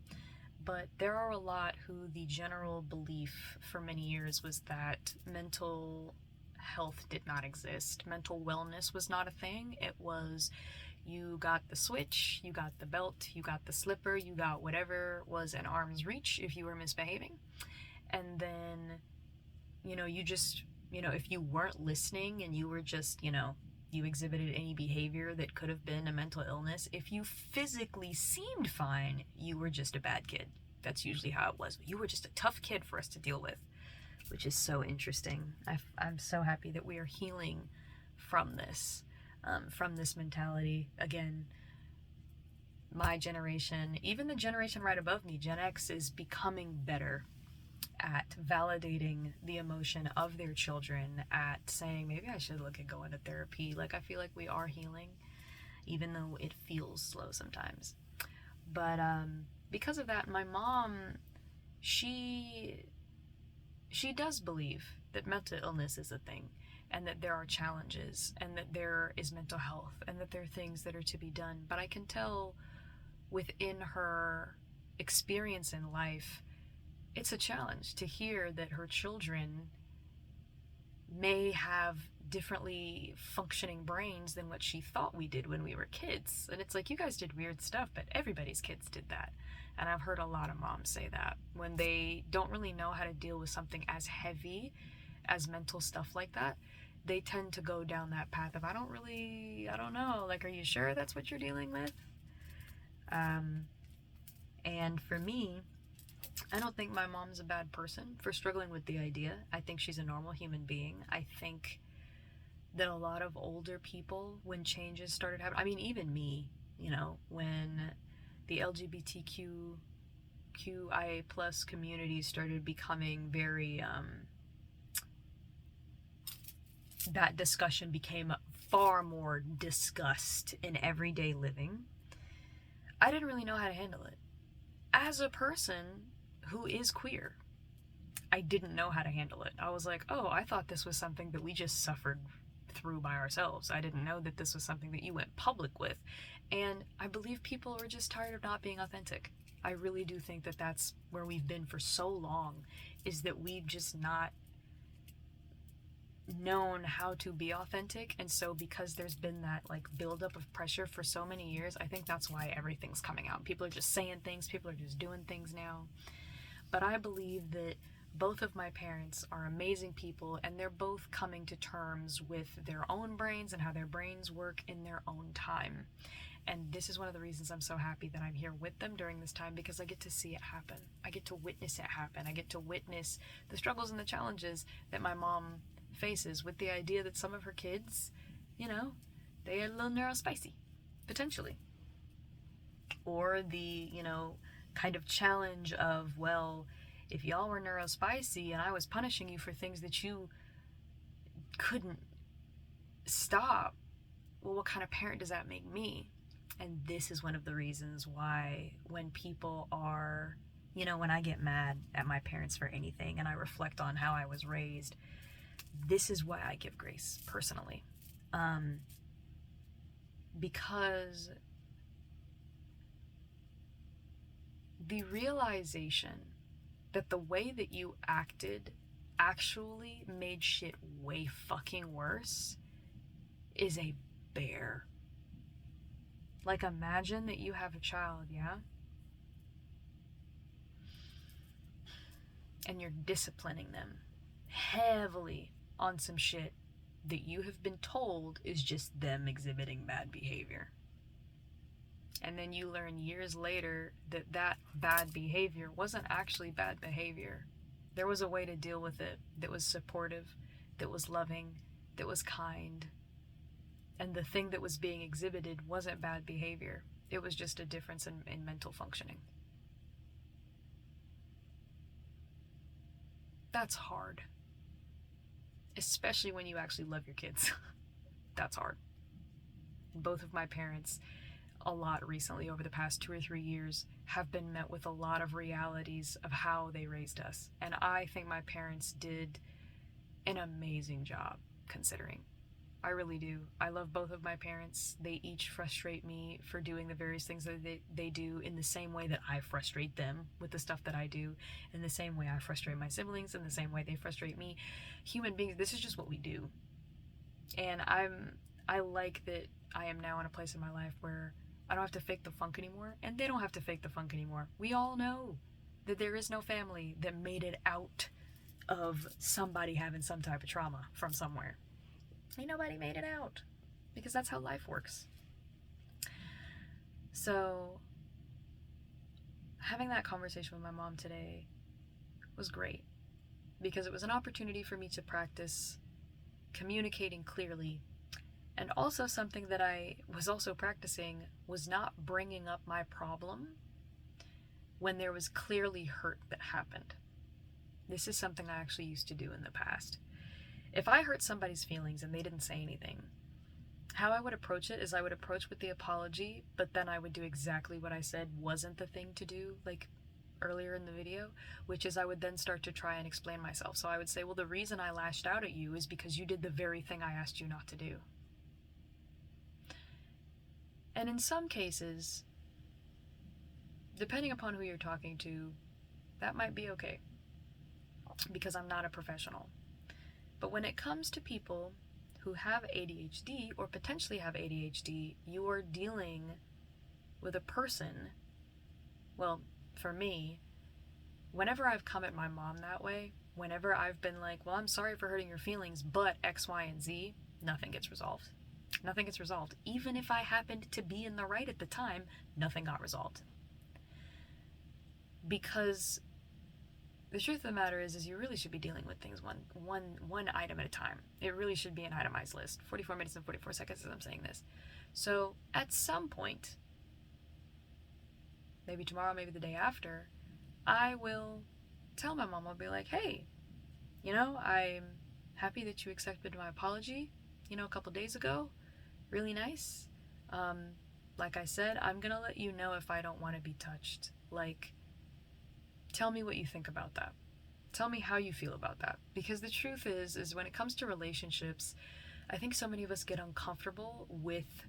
but there are a lot who the general belief for many years was that mental health did not exist. Mental wellness was not a thing. It was, you got the switch, you got the belt, you got the slipper, you got whatever was in arm's reach if you were misbehaving. And then, you just, if you weren't listening and you were just, you exhibited any behavior that could have been a mental illness, if you physically seemed fine, you were just a bad kid. That's usually how it was. You were just a tough kid for us to deal with, which is so interesting. I'm so happy that we are healing from this mentality. Again, my generation, even the generation right above me, Gen X, is becoming better at validating the emotion of their children, at saying, maybe I should look at going to therapy. Like, I feel like we are healing, even though it feels slow sometimes. But because of that, my mom, she does believe that mental illness is a thing, and that there are challenges, and that there is mental health, and that there are things that are to be done. But I can tell within her experience in life, it's a challenge to hear that her children may have differently functioning brains than what she thought we did when we were kids. And it's like, you guys did weird stuff, but everybody's kids did that. And I've heard a lot of moms say that when they don't really know how to deal with something as heavy as mental stuff like that, they tend to go down that path of, I don't know, like, are you sure that's what you're dealing with? And for me, I don't think my mom's a bad person for struggling with the idea. I think she's a normal human being. I think that a lot of older people, when changes started happening, I mean, even me, you know, when the LGBTQIA plus community started becoming very, that discussion became far more discussed in everyday living, I didn't really know how to handle it. As a person who is queer, I didn't know how to handle it. I was like, oh, I thought this was something that we just suffered through by ourselves. I didn't know that this was something that you went public with. And I believe people are just tired of not being authentic. I really do think that that's where we've been for so long, is that we've just not known how to be authentic. And so because there's been that like buildup of pressure for so many years, I think that's why everything's coming out. People are just saying things, people are just doing things now. But I believe that both of my parents are amazing people, and they're both coming to terms with their own brains and how their brains work in their own time. And this is one of the reasons I'm so happy that I'm here with them during this time, because I get to see it happen. I get to witness it happen. I get to witness the struggles and the challenges that my mom faces with the idea that some of her kids, you know, they are a little neurospicy, potentially. Or the, you know, kind of challenge of, well, if y'all were neurospicy and I was punishing you for things that you couldn't stop, well, what kind of parent does that make me? And this is one of the reasons why when people are, you know, when I get mad at my parents for anything and I reflect on how I was raised, this is why I give grace personally. Because the realization that the way that you acted actually made shit way fucking worse is a bear. Like, imagine that you have a child, yeah? And you're disciplining them heavily on some shit that you have been told is just them exhibiting bad behavior. And then you learn years later that that bad behavior wasn't actually bad behavior. There was a way to deal with it that was supportive, that was loving, that was kind. And the thing that was being exhibited wasn't bad behavior. It was just a difference in mental functioning. That's hard. Especially when you actually love your kids. That's hard. Both of my parents, a lot recently over the past 2 or 3 years, have been met with a lot of realities of how they raised us. And I think my parents did an amazing job, considering. I really do. I love both of my parents. They each frustrate me for doing the various things that they do, in the same way that I frustrate them with the stuff that I do, in the same way I frustrate my siblings, in the same way they frustrate me. Human beings, this is just what we do. And I like that I am now in a place in my life where I don't have to fake the funk anymore, and they don't have to fake the funk anymore. We all know that there is no family that made it out of somebody having some type of trauma from somewhere. Ain't nobody made it out, because that's how life works. So having that conversation with my mom today was great, because it was an opportunity for me to practice communicating clearly. And also something that I was also practicing was not bringing up my problem when there was clearly hurt that happened. This is something I actually used to do in the past. If I hurt somebody's feelings and they didn't say anything, how I would approach it is I would approach with the apology, but then I would do exactly what I said wasn't the thing to do, like earlier in the video, which is I would then start to try and explain myself. So I would say, well, the reason I lashed out at you is because you did the very thing I asked you not to do. And in some cases, depending upon who you're talking to, that might be okay, because I'm not a professional. But when it comes to people who have ADHD or potentially have ADHD, you are dealing with a person, well, for me, whenever I've come at my mom that way, whenever I've been like, well, I'm sorry for hurting your feelings, but X, Y, and Z, nothing gets resolved. Nothing gets resolved. Even if I happened to be in the right at the time, nothing got resolved. Because the truth of the matter is you really should be dealing with things one item at a time. It really should be an itemized list. 44 minutes and 44 seconds as I'm saying this. So at some point, maybe tomorrow, maybe the day after, I will tell my mom, I'll be like, hey, I'm happy that you accepted my apology, a couple days ago. Really nice. Like I said, I'm gonna let you know if I don't want to be touched. Like, tell me what you think about that. Tell me how you feel about that. Because the truth is when it comes to relationships, I think so many of us get uncomfortable with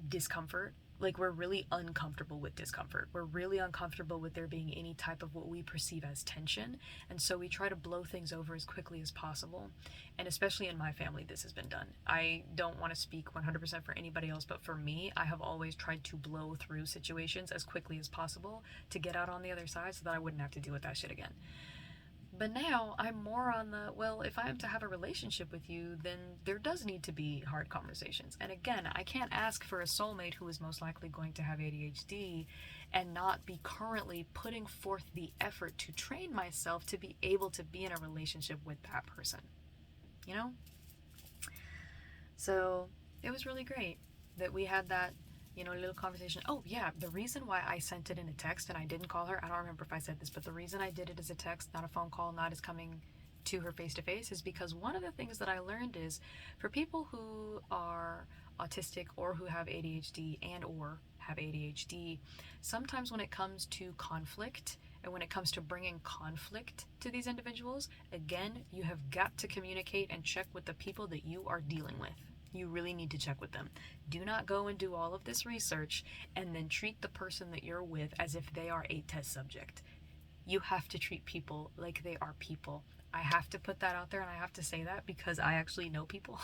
discomfort. Like, we're really uncomfortable with discomfort. We're really uncomfortable with there being any type of what we perceive as tension. And so we try to blow things over as quickly as possible. And especially in my family, this has been done. I don't want to speak 100% for anybody else, but for me, I have always tried to blow through situations as quickly as possible to get out on the other side so that I wouldn't have to deal with that shit again. But now I'm more on the, well, if I am to have a relationship with you, then there does need to be hard conversations. And again, I can't ask for a soulmate who is most likely going to have ADHD and not be currently putting forth the effort to train myself to be able to be in a relationship with that person. So it was really great that we had that little conversation. Oh yeah, the reason why I sent it in a text and I didn't call her, I don't remember if I said this, but the reason I did it as a text, not a phone call, not as coming to her face to face, is because one of the things that I learned is for people who are autistic or who have ADHD or have ADHD, sometimes when it comes to conflict and when it comes to bringing conflict to these individuals, again, you have got to communicate and check with the people that you are dealing with. You really need to check with them. Do not go and do all of this research and then treat the person that you're with as if they are a test subject. You have to treat people like they are people. I have to put that out there and I have to say that because I actually know people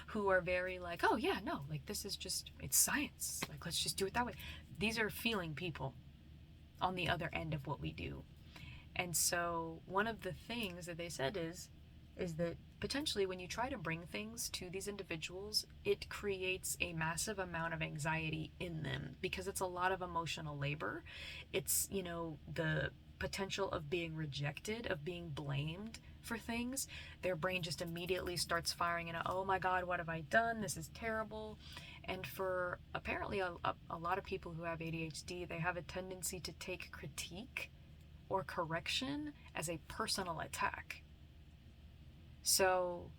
who are very like, oh yeah, no, like this is just, it's science. Like, let's just do it that way. These are feeling people on the other end of what we do. And so one of the things that they said is that potentially when you try to bring things to these individuals, it creates a massive amount of anxiety in them because it's a lot of emotional labor. It's, the potential of being rejected, of being blamed for things. Their brain just immediately starts firing in oh my God, what have I done? This is terrible. And for apparently a lot of people who have ADHD, they have a tendency to take critique or correction as a personal attack. So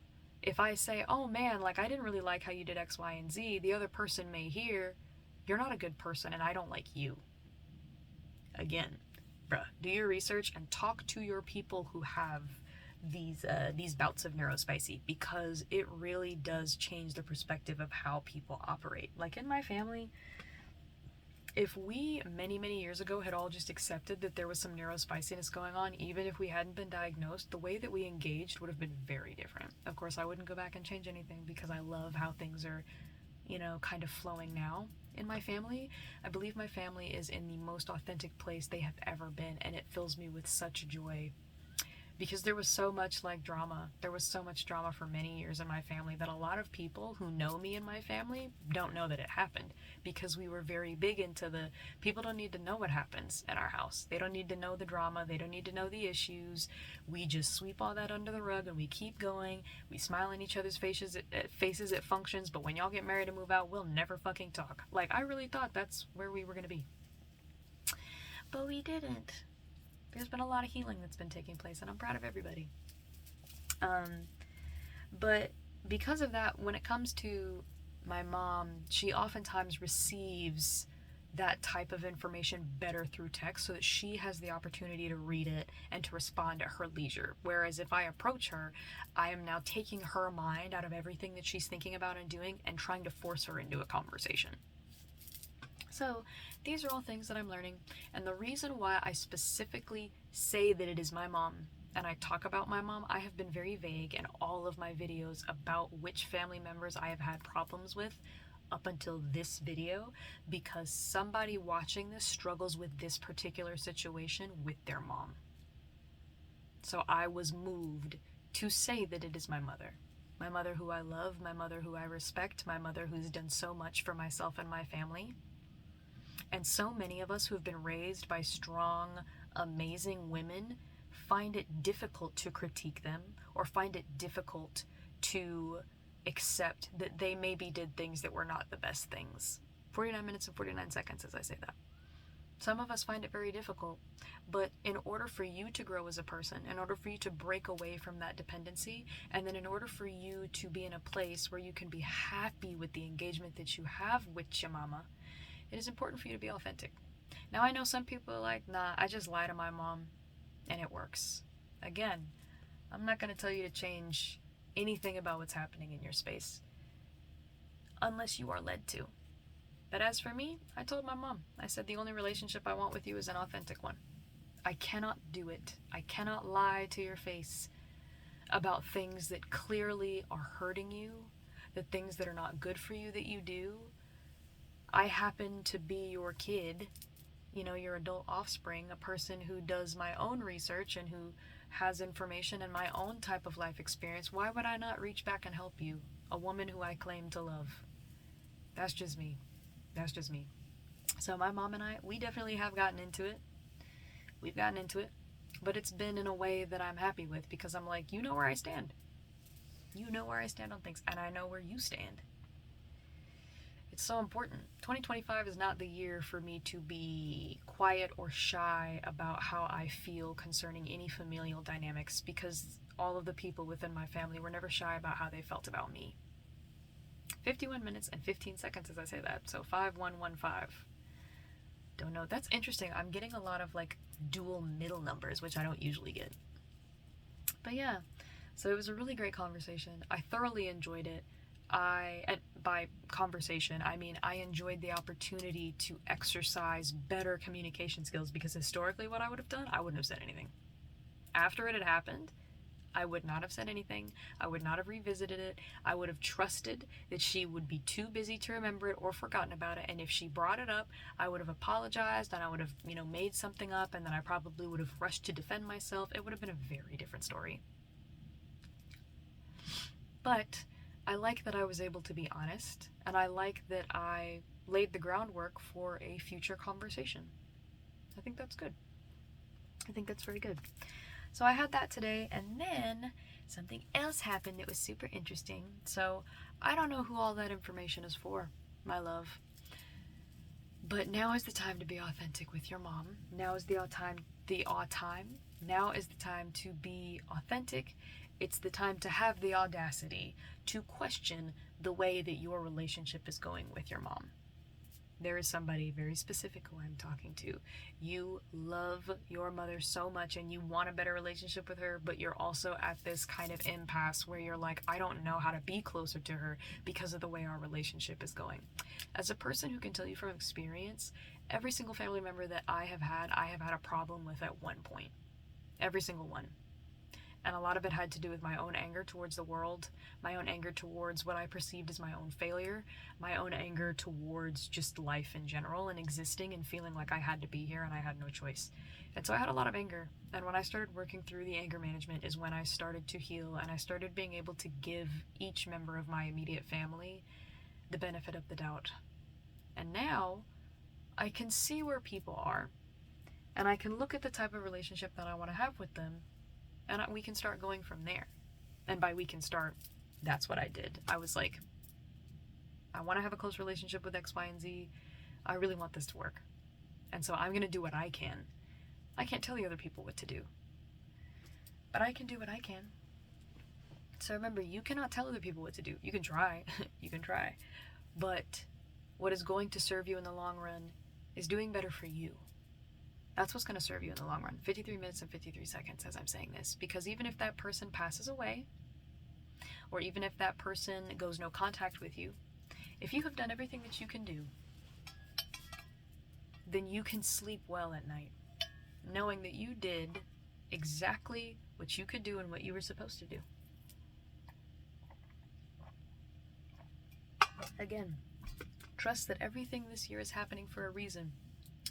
if I say, oh man, like I didn't really like how you did X, Y, and Z, the other person may hear, you're not a good person and I don't like you. Again, bruh, do your research and talk to your people who have these bouts of neurospicy, because it really does change the perspective of how people operate. Like in my family, if we many years ago had all just accepted that there was some neurospiciness going on, even if we hadn't been diagnosed, the way that we engaged would have been very different. Of course, I wouldn't go back and change anything because I love how things are, kind of flowing now in my family. I believe my family is in the most authentic place they have ever been, and it fills me with such joy. Because there was so much drama. There was so much drama for many years in my family that a lot of people who know me and my family don't know that it happened, because we were very big into the people don't need to know what happens at our house. They don't need to know the drama. They don't need to know the issues. We just sweep all that under the rug and we keep going. We smile in each other's faces at functions, but when y'all get married and move out, we'll never fucking talk. Like, I really thought that's where we were going to be. But we didn't. There's been a lot of healing that's been taking place, and I'm proud of everybody. But because of that, when it comes to my mom, she oftentimes receives that type of information better through text so that she has the opportunity to read it and to respond at her leisure. Whereas if I approach her, I am now taking her mind out of everything that she's thinking about and doing and trying to force her into a conversation. So these are all things that I'm learning, and the reason why I specifically say that it is my mom and I talk about my mom, I have been very vague in all of my videos about which family members I have had problems with up until this video, because somebody watching this struggles with this particular situation with their mom. So I was moved to say that it is my mother who I love, my mother who I respect, my mother who's done so much for myself and my family. And so many of us who have been raised by strong, amazing women find it difficult to critique them or find it difficult to accept that they maybe did things that were not the best things. 49 minutes and 49 seconds as I say that. Some of us find it very difficult, but in order for you to grow as a person, in order for you to break away from that dependency, and then in order for you to be in a place where you can be happy with the engagement that you have with your mama, it is important for you to be authentic. Now, I know some people are like, nah, I just lie to my mom and it works. Again, I'm not going to tell you to change anything about what's happening in your space unless you are led to. But as for me, I told my mom, I said, the only relationship I want with you is an authentic one. I cannot do it. I cannot lie to your face about things that clearly are hurting you, the things that are not good for you that you do. I happen to be your kid, your adult offspring, a person who does my own research and who has information and my own type of life experience. Why would I not reach back and help you? A woman who I claim to love. That's just me. That's just me. So my mom and I, we definitely have gotten into it. We've gotten into it. But it's been in a way that I'm happy with because I'm like, you know where I stand. You know where I stand on things. And I know where you stand. It's so important. 2025 is not the year for me to be quiet or shy about how I feel concerning any familial dynamics because all of the people within my family were never shy about how they felt about me. 51 minutes and 15 seconds as I say that. So 5115. Don't know. That's interesting. I'm getting a lot of dual middle numbers, which I don't usually get. But yeah, so it was a really great conversation. I thoroughly enjoyed it. By conversation, I mean I enjoyed the opportunity to exercise better communication skills because historically what I would have done, I wouldn't have said anything. After it had happened, I would not have said anything. I would not have revisited it. I would have trusted that she would be too busy to remember it or forgotten about it. And if she brought it up, I would have apologized and I would have, made something up and then I probably would have rushed to defend myself. It would have been a very different story. But I like that I was able to be honest, and I like that I laid the groundwork for a future conversation. I think that's good. I think that's very good. So I had that today, and then something else happened that was super interesting. So I don't know who all that information is for, my love. But now is the time to be authentic with your mom. Now is Now is the time to be authentic. It's the time to have the audacity to question the way that your relationship is going with your mom. There is somebody very specific who I'm talking to. You love your mother so much and you want a better relationship with her, but you're also at this kind of impasse where you're like, I don't know how to be closer to her because of the way our relationship is going. As a person who can tell you from experience, every single family member that I have had a problem with at one point. Every single one. And a lot of it had to do with my own anger towards the world, my own anger towards what I perceived as my own failure, my own anger towards just life in general and existing and feeling like I had to be here and I had no choice. And so I had a lot of anger. And when I started working through the anger management is when I started to heal and I started being able to give each member of my immediate family the benefit of the doubt. And now I can see where people are and I can look at the type of relationship that I want to have with them. And we can start going from there. And by we can start, that's what I did. I was like, I want to have a close relationship with X, Y, and Z. I really want this to work. And so I'm going to do what I can. I can't tell the other people what to do. But I can do what I can. So remember, you cannot tell other people what to do. You can try. You can try. But what is going to serve you in the long run is doing better for you. That's what's going to serve you in the long run. 53 minutes and 53 seconds as I'm saying this. Because even if that person passes away, or even if that person goes no contact with you, if you have done everything that you can do, then you can sleep well at night, knowing that you did exactly what you could do and what you were supposed to do. Again, trust that everything this year is happening for a reason.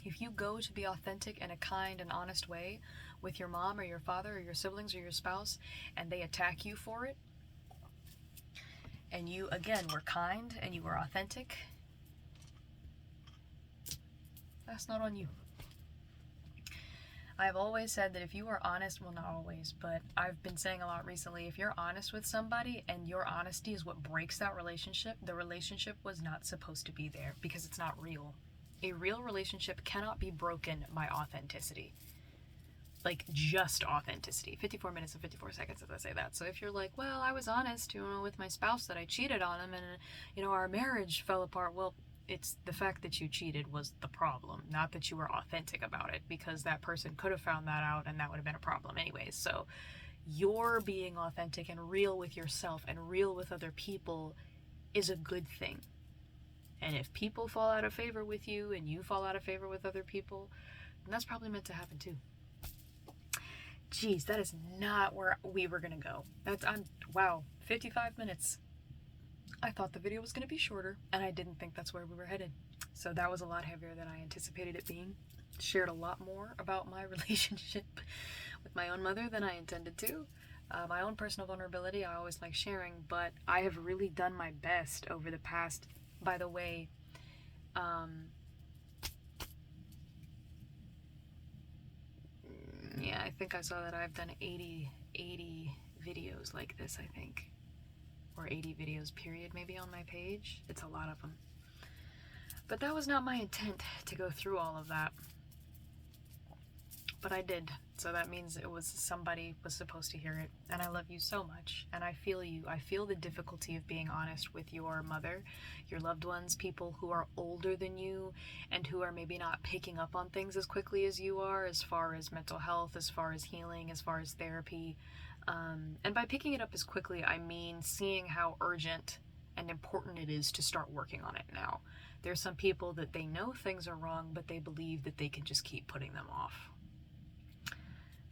If you go to be authentic in a kind and honest way with your mom or your father or your siblings or your spouse, and they attack you for it, and you, again, were kind and you were authentic, that's not on you. I've always said that if you are honest, well, not always, but I've been saying a lot recently, if you're honest with somebody and your honesty is what breaks that relationship, the relationship was not supposed to be there because it's not real. A real relationship cannot be broken by authenticity. Like, just authenticity. 54 minutes and 54 seconds as I say that. So if you're like, well, I was honest, with my spouse that I cheated on him and, our marriage fell apart. Well, it's the fact that you cheated was the problem, not that you were authentic about it, because that person could have found that out and that would have been a problem anyways. So you're being authentic and real with yourself and real with other people is a good thing. And if people fall out of favor with you and you fall out of favor with other people, then that's probably meant to happen too. Geez, that is not where we were gonna go. Wow, 55 minutes. I thought the video was gonna be shorter, and I didn't think that's where we were headed. So that was a lot heavier than I anticipated it being. Shared a lot more about my relationship with my own mother than I intended to. My own personal vulnerability, I always like sharing, but I have really done my best over the past, by the way, yeah, I think I saw that I've done 80 videos like this, I think. Or 80 videos, period, maybe on my page. It's a lot of them. But that was not my intent to go through all of that. But I did. So that means somebody was supposed to hear it. And I love you so much. And I feel you. I feel the difficulty of being honest with your mother, your loved ones, people who are older than you and who are maybe not picking up on things as quickly as you are, as far as mental health, as far as healing, as far as therapy. And by picking it up as quickly, I mean seeing how urgent and important it is to start working on it now. There's some people that they know things are wrong, but they believe that they can just keep putting them off.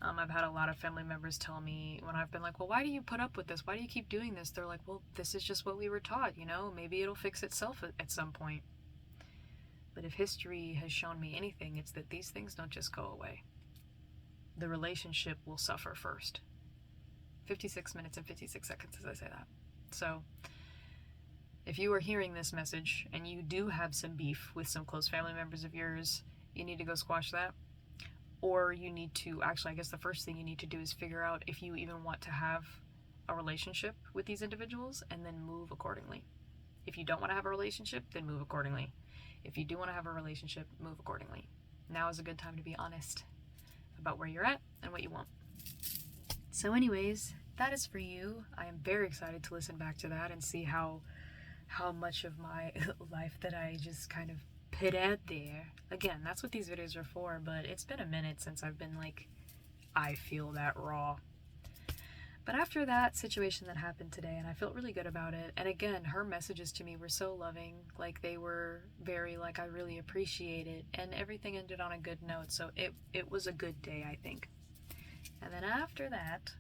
I've had a lot of family members tell me when I've been like, well, why do you put up with this? Why do you keep doing this? They're like, well, this is just what we were taught, maybe it'll fix itself at some point. But if history has shown me anything, it's that these things don't just go away. The relationship will suffer first. 56 minutes and 56 seconds as I say that. So if you are hearing this message and you do have some beef with some close family members of yours, you need to go squash that. Or you need to, actually, I guess the first thing you need to do is figure out if you even want to have a relationship with these individuals and then move accordingly. If you don't want to have a relationship, then move accordingly. If you do want to have a relationship, move accordingly. Now is a good time to be honest about where you're at and what you want. So anyways, that is for you. I am very excited to listen back to that and see how much of my life that I just kind of put out there. Again, that's what these videos are for, but it's been a minute since I've been like, I feel that raw. But after that situation that happened today, and I felt really good about it, and again, her messages to me were so loving, like they were very like, I really appreciate it, and everything ended on a good note, so it was a good day, I think. And then after that,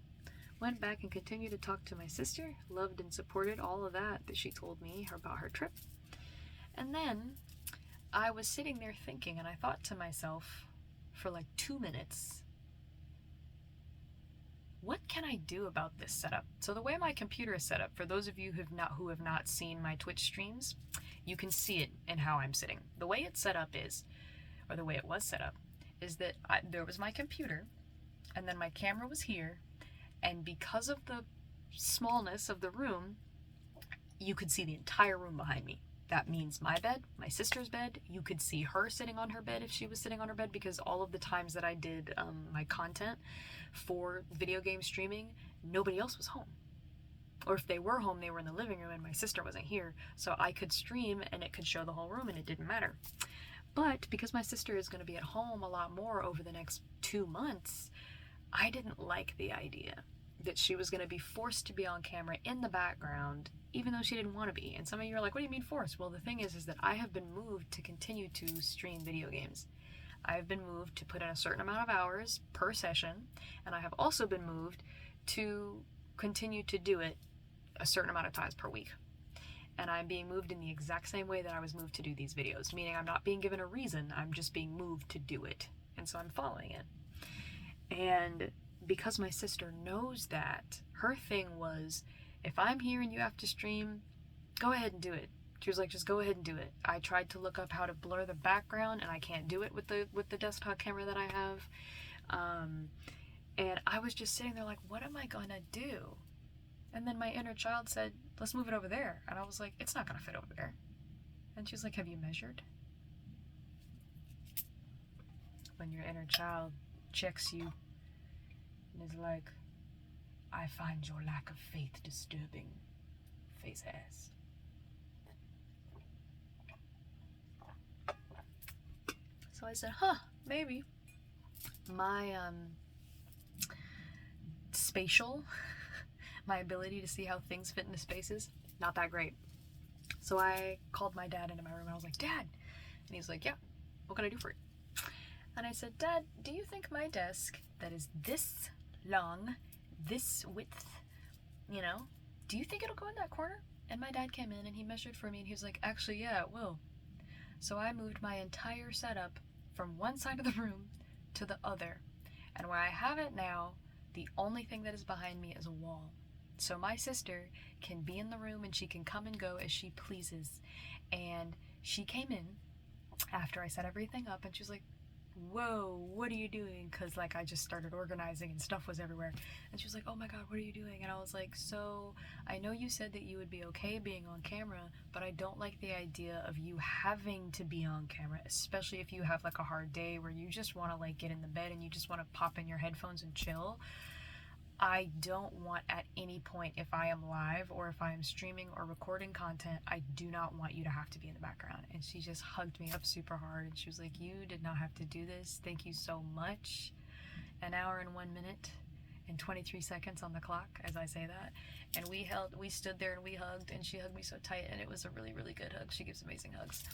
went back and continued to talk to my sister, loved and supported all of that she told me about her trip. And then I was sitting there thinking, and I thought to myself for like 2 minutes, what can I do about this setup? So the way my computer is set up, for those of you who have not seen my Twitch streams, you can see it in how I'm sitting. The way it's set up is, or the way it was set up, is that there was my computer, and then my camera was here, and because of the smallness of the room, you could see the entire room behind me. That means my bed, my sister's bed. You could see her sitting on her bed if she was sitting on her bed, because all of the times that I did my content for video game streaming, nobody else was home. Or if they were home, they were in the living room and my sister wasn't here. So I could stream and it could show the whole room and it didn't matter. But because my sister is going to be at home a lot more over the next 2 months, I didn't like the idea that she was going to be forced to be on camera in the background, even though she didn't want to be. And some of you are like, what do you mean forced? Well, the thing is that I have been moved to continue to stream video games. I've been moved to put in a certain amount of hours per session, and I have also been moved to continue to do it a certain amount of times per week. And I'm being moved in the exact same way that I was moved to do these videos, meaning I'm not being given a reason, I'm just being moved to do it. And so I'm following it. And because my sister knows that, her thing was, if I'm here and you have to stream, go ahead and do it. She was like, just go ahead and do it. I tried to look up how to blur the background and I can't do it with the desktop camera that I have. And I was just sitting there like, what am I gonna do? And then my inner child said, let's move it over there. And I was like, it's not gonna fit over there. And she's like, have you measured? When your inner child checks you and is like, I find your lack of faith disturbing, face ass. So I said, maybe. My spatial, my ability to see how things fit into spaces, not that great. So I called my dad into my room and I was like, Dad. And he's like, yeah, what can I do for you? And I said, Dad, do you think my desk that is this long, this width, you know, do you think it'll go in that corner? And my dad came in and he measured for me and he was like, actually, yeah, it will. So I moved my entire setup from one side of the room to the other. And where I have it now, the only thing that is behind me is a wall. So my sister can be in the room and she can come and go as she pleases. And she came in after I set everything up and she was like, whoa, what are you doing? Because like I just started organizing and stuff was everywhere. And she was like, oh my god, what are you doing? And I was like, so I know you said that you would be okay being on camera, but I don't like the idea of you having to be on camera, especially if you have like a hard day where you just want to like get in the bed and you just want to pop in your headphones and chill. I don't want at any point, if I am live or if I am streaming or recording content, I do not want you to have to be in the background. And she just hugged me up super hard and she was like, you did not have to do this. Thank you so much. An hour and 1 minute and 23 seconds on the clock as I say that. And we stood there and we hugged and she hugged me so tight and it was a really, really good hug. She gives amazing hugs.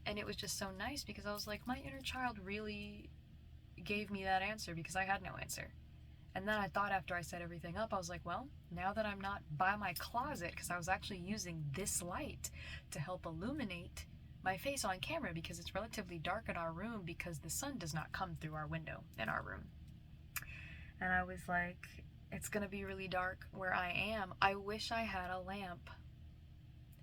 And it was just so nice because I was like, my inner child really gave me that answer because I had no answer. And then I thought after I set everything up, I was like, well, now that I'm not by my closet, because I was actually using this light to help illuminate my face on camera because it's relatively dark in our room because the sun does not come through our window in our room. And I was like, it's going to be really dark where I am. I wish I had a lamp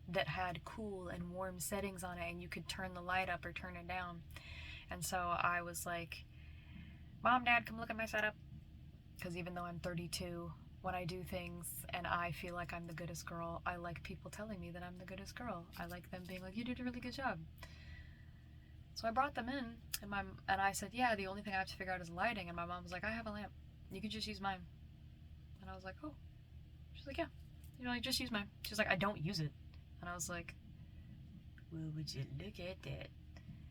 that had cool and warm settings on it and you could turn the light up or turn it down. And so I was like, Mom, Dad, come look at my setup. Because even though I'm 32, when I do things and I feel like I'm the goodest girl, I like people telling me that I'm the goodest girl. I like them being like, you did a really good job. So I brought them in and I said, yeah, the only thing I have to figure out is lighting. And my mom was like, I have a lamp. You can just use mine. And I was like, oh. She's like, yeah. You know, like, just use mine. She's like, I don't use it. And I was like, well, would you look at that?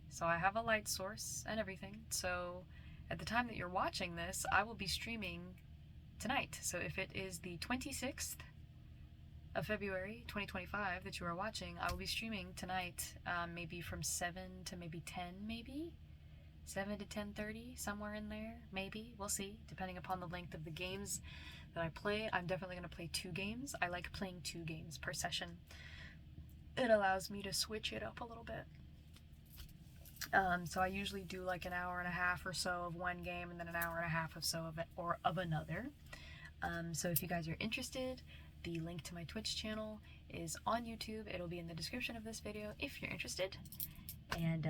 So I have a light source and everything. So at the time that you're watching this, I will be streaming tonight. So if it is the 26th of February 2025 that you are watching, I will be streaming tonight, maybe from 7 to maybe 10, maybe 7 to 10:30, somewhere in there, maybe. We'll see, depending upon the length of the games that I play. I'm definitely going to play 2 games. I like playing 2 games per session. It allows me to switch it up a little bit. So I usually do like an hour and a half or so of one game and then an hour and a half or so of it or of another. So if you guys are interested, the link to my Twitch channel is on YouTube. It'll be in the description of this video if you're interested. And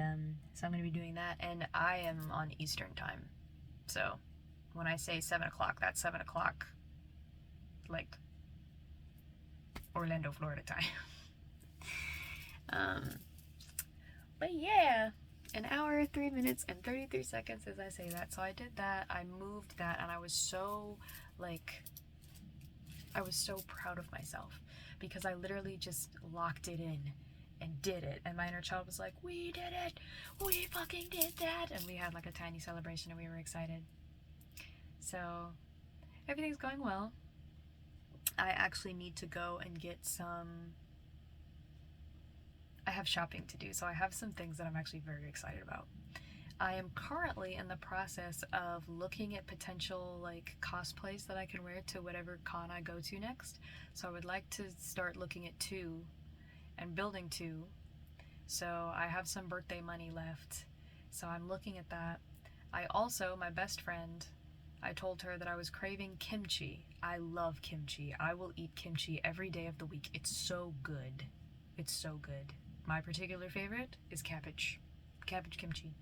so I'm going to be doing that, and I am on Eastern time. So when I say 7 o'clock, that's 7 o'clock, like Orlando, Florida time. But yeah. An hour, 3 minutes, and 33 seconds as I say that. So I did that, I moved that, and I was so, proud of myself because I literally just locked it in and did it. And my inner child was like, we did it! We fucking did that! And we had like a tiny celebration and we were excited. So everything's going well. I actually need to go and get I have shopping to do, so I have some things that I'm actually very excited about. I am currently in the process of looking at potential cosplays that I can wear to whatever con I go to next. So I would like to start looking at 2 and building 2. So I have some birthday money left, so I'm looking at that. I also, my best friend, I told her that I was craving kimchi. I love kimchi. I will eat kimchi every day of the week. It's so good. It's so good. My particular favorite is cabbage kimchi.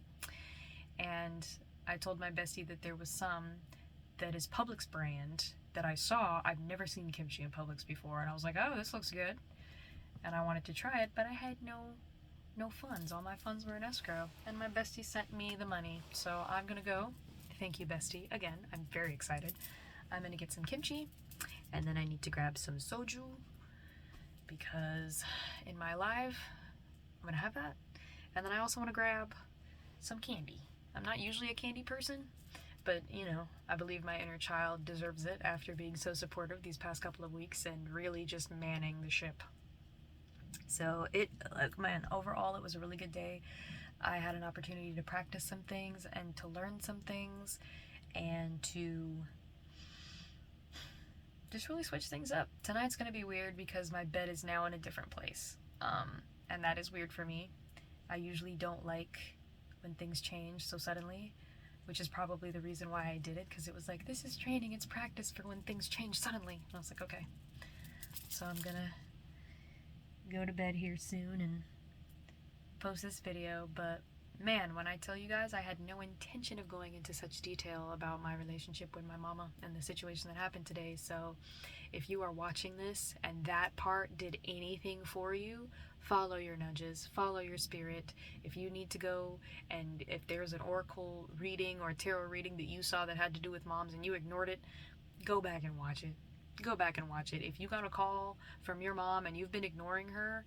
And I told my bestie that there was some that is Publix brand that I saw. I've never seen kimchi in Publix before, and I was like, oh, this looks good. And I wanted to try it, but I had no funds. All my funds were in escrow, and my bestie sent me the money. So I'm gonna go. Thank you, bestie. Again, I'm very excited. I'm gonna get some kimchi, and then I need to grab some soju, because in my life, I'm gonna have that. And then I also want to grab some candy. I'm not usually a candy person, but you know, I believe my inner child deserves it after being so supportive these past couple of weeks and really just manning the ship. So man, overall it was a really good day. I had an opportunity to practice some things and to learn some things and to just really switch things up. Tonight's gonna be weird because my bed is now in a different place. And that is weird for me. I usually don't like when things change so suddenly, which is probably the reason why I did it, because it was like, this is training, it's practice for when things change suddenly. And I was like, okay. So I'm gonna go to bed here soon and post this video, but man, when I tell you guys, I had no intention of going into such detail about my relationship with my mama and the situation that happened today. So if you are watching this and that part did anything for you, follow your nudges, follow your spirit. If you need to go, and if there's an oracle reading or tarot reading that you saw that had to do with moms and you ignored it, go back and watch it. Go back and watch it. If you got a call from your mom and you've been ignoring her,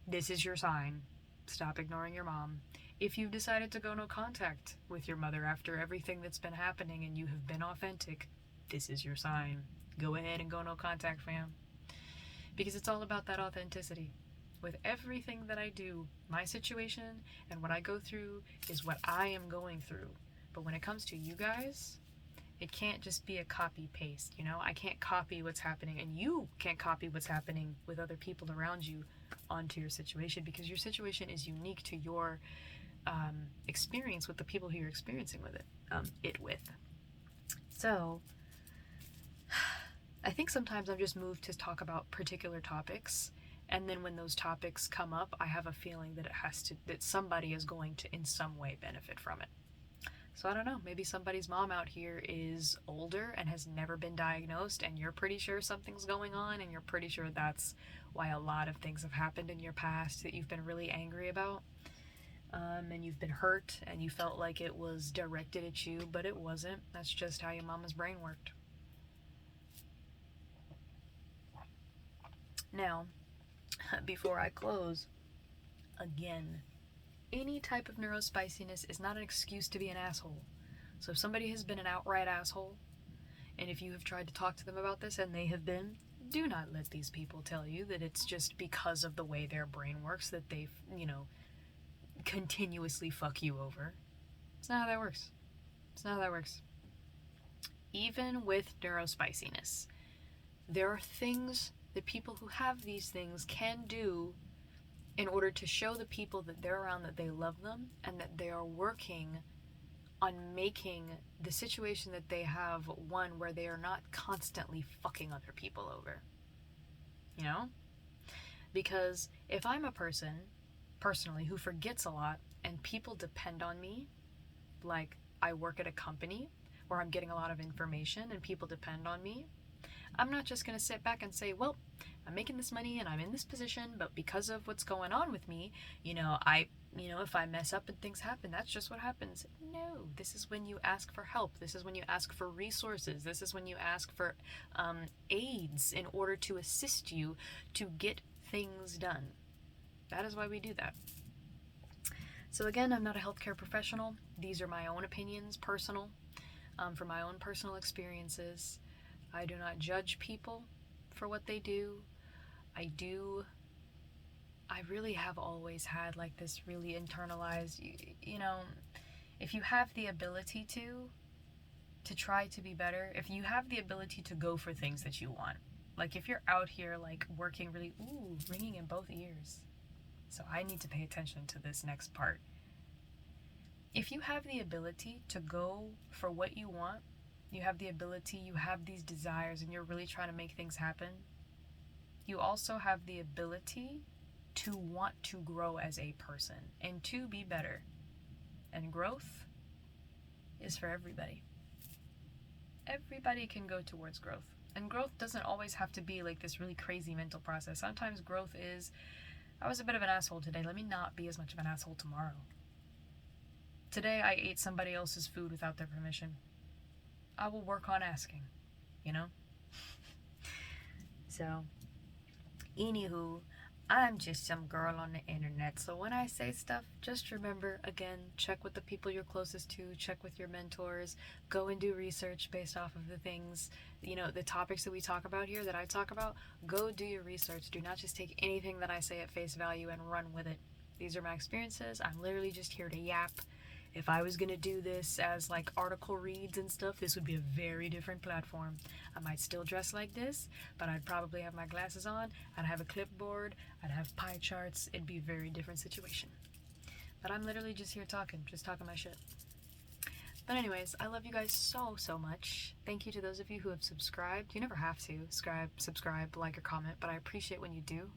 this is your sign. Stop ignoring your mom. If you've decided to go no contact with your mother after everything that's been happening and you have been authentic, this is your sign. Go ahead and go no contact, fam. Because it's all about that authenticity. With everything that I do, my situation and what I go through is what I am going through. But when it comes to you guys, it can't just be a copy paste, you know? I can't copy what's happening, and you can't copy what's happening with other people around you onto your situation, because your situation is unique to your experience with the people who you're experiencing with it with. So I think sometimes I'm just moved to talk about particular topics, and then when those topics come up, I have a feeling that that somebody is going to in some way benefit from it. So I don't know, maybe somebody's mom out here is older and has never been diagnosed, and you're pretty sure something's going on, and you're pretty sure that's why a lot of things have happened in your past that you've been really angry about. And you've been hurt, and you felt like it was directed at you, but it wasn't. That's just how your mama's brain worked. Now, before I close, again, any type of neurospiciness is not an excuse to be an asshole. So if somebody has been an outright asshole, and if you have tried to talk to them about this and they have been, do not let these people tell you that it's just because of the way their brain works that they, continuously fuck you over. It's not how that works. It's not how that works. Even with neurospiciness, there are things that people who have these things can do in order to show the people that they're around that they love them and that they are working on making the situation that they have one where they are not constantly fucking other people over. You know? Because if I'm a person, personally, who forgets a lot and people depend on me, like I work at a company where I'm getting a lot of information and people depend on me, I'm not just going to sit back and say, well, I'm making this money and I'm in this position, but because of what's going on with me, if I mess up and things happen, that's just what happens. No, this is when you ask for help. This is when you ask for resources. This is when you ask for aids in order to assist you to get things done. That is why we do that. So again, I'm not a healthcare professional. These are my own opinions, personal, from my own personal experiences. I do not judge people for what they do. I really have always had like this really internalized, if you have the ability to try to be better, if you have the ability to go for things that you want, like if you're out here like working really, ringing in both ears. So I need to pay attention to this next part. If you have the ability to go for what you want, you have the ability, you have these desires, and you're really trying to make things happen, you also have the ability to want to grow as a person and to be better. And growth is for everybody. Everybody can go towards growth. And growth doesn't always have to be like this really crazy mental process. Sometimes growth is, I was a bit of an asshole today. Let me not be as much of an asshole tomorrow. Today I ate somebody else's food without their permission. I will work on asking, you know? So, anywho, I'm just some girl on the internet. So when I say stuff, just remember, again, check with the people you're closest to, check with your mentors, go and do research based off of the things, the topics that we talk about here, that I talk about. Go do your research. Do not just take anything that I say at face value and run with it. These are my experiences. I'm literally just here to yap. If I was going to do this as like article reads and stuff, this would be a very different platform. I might still dress like this, but I'd probably have my glasses on, I'd have a clipboard, I'd have pie charts. It'd be a very different situation. But I'm literally just here talking my shit. But anyways, I love you guys so, so much. Thank you to those of you who have subscribed. You never have to subscribe, like, or comment, but I appreciate when you do.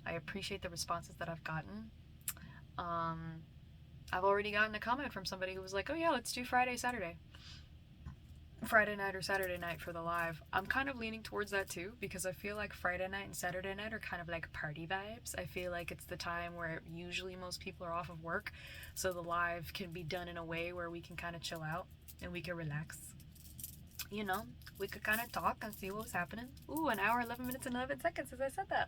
I appreciate the responses that I've gotten. I've already gotten a comment from somebody who was like, oh yeah, let's do Friday night or Saturday night for the live. I'm kind of leaning towards that too, because I feel like Friday night and Saturday night are kind of like party vibes. I feel like it's the time where usually most people are off of work, so the live can be done in a way where we can kind of chill out and we can relax. We could kind of talk and see what was happening. Ooh, an hour, 11 minutes and 11 seconds as I said that.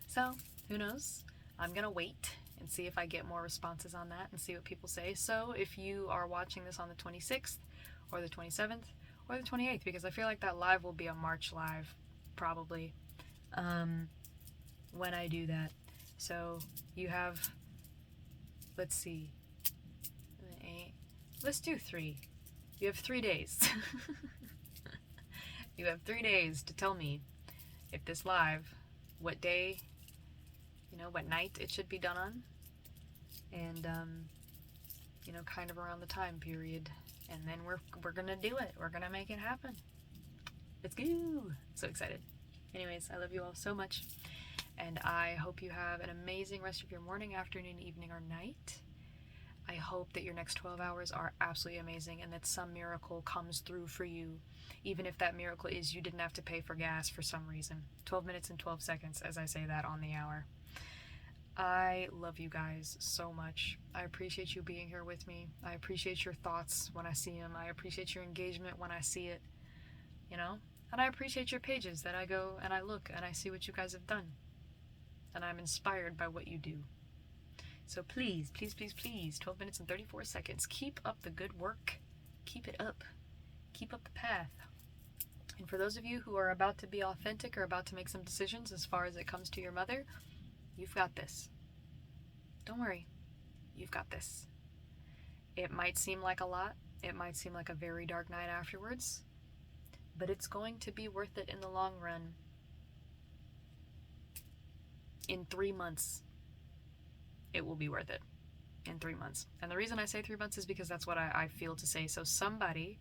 So, who knows? I'm gonna wait and see if I get more responses on that and see what people say. So if you are watching this on the 26th or the 27th or the 28th, because I feel like that live will be a March live probably when I do that. So you have, let's see, let's do 3. You have 3 days. You have 3 days to tell me if this live, what day, what night it should be done on, and kind of around the time period, and then we're gonna do it. We're gonna make it happen. Let's go. So excited. Anyways, I love you all so much, and I hope you have an amazing rest of your morning, afternoon, evening, or night. I hope that your next 12 hours are absolutely amazing and that some miracle comes through for you, even if that miracle is you didn't have to pay for gas for some reason. 12 minutes and 12 seconds as I say that on the hour. I love you guys so much. I appreciate you being here with me. I appreciate your thoughts when I see them. I appreciate your engagement when I see it, And I appreciate your pages that I go and I look and I see what you guys have done. And I'm inspired by what you do. So please, please, please, please, 12 minutes and 34 seconds. Keep up the good work. Keep it up. Keep up the path. And for those of you who are about to be authentic or about to make some decisions as far as it comes to your mother, you've got this. Don't worry. You've got this. It might seem like a lot. It might seem like a very dark night afterwards. But it's going to be worth it in the long run. In 3 months, it will be worth it. In 3 months. And the reason I say 3 months is because that's what I feel to say. So somebody,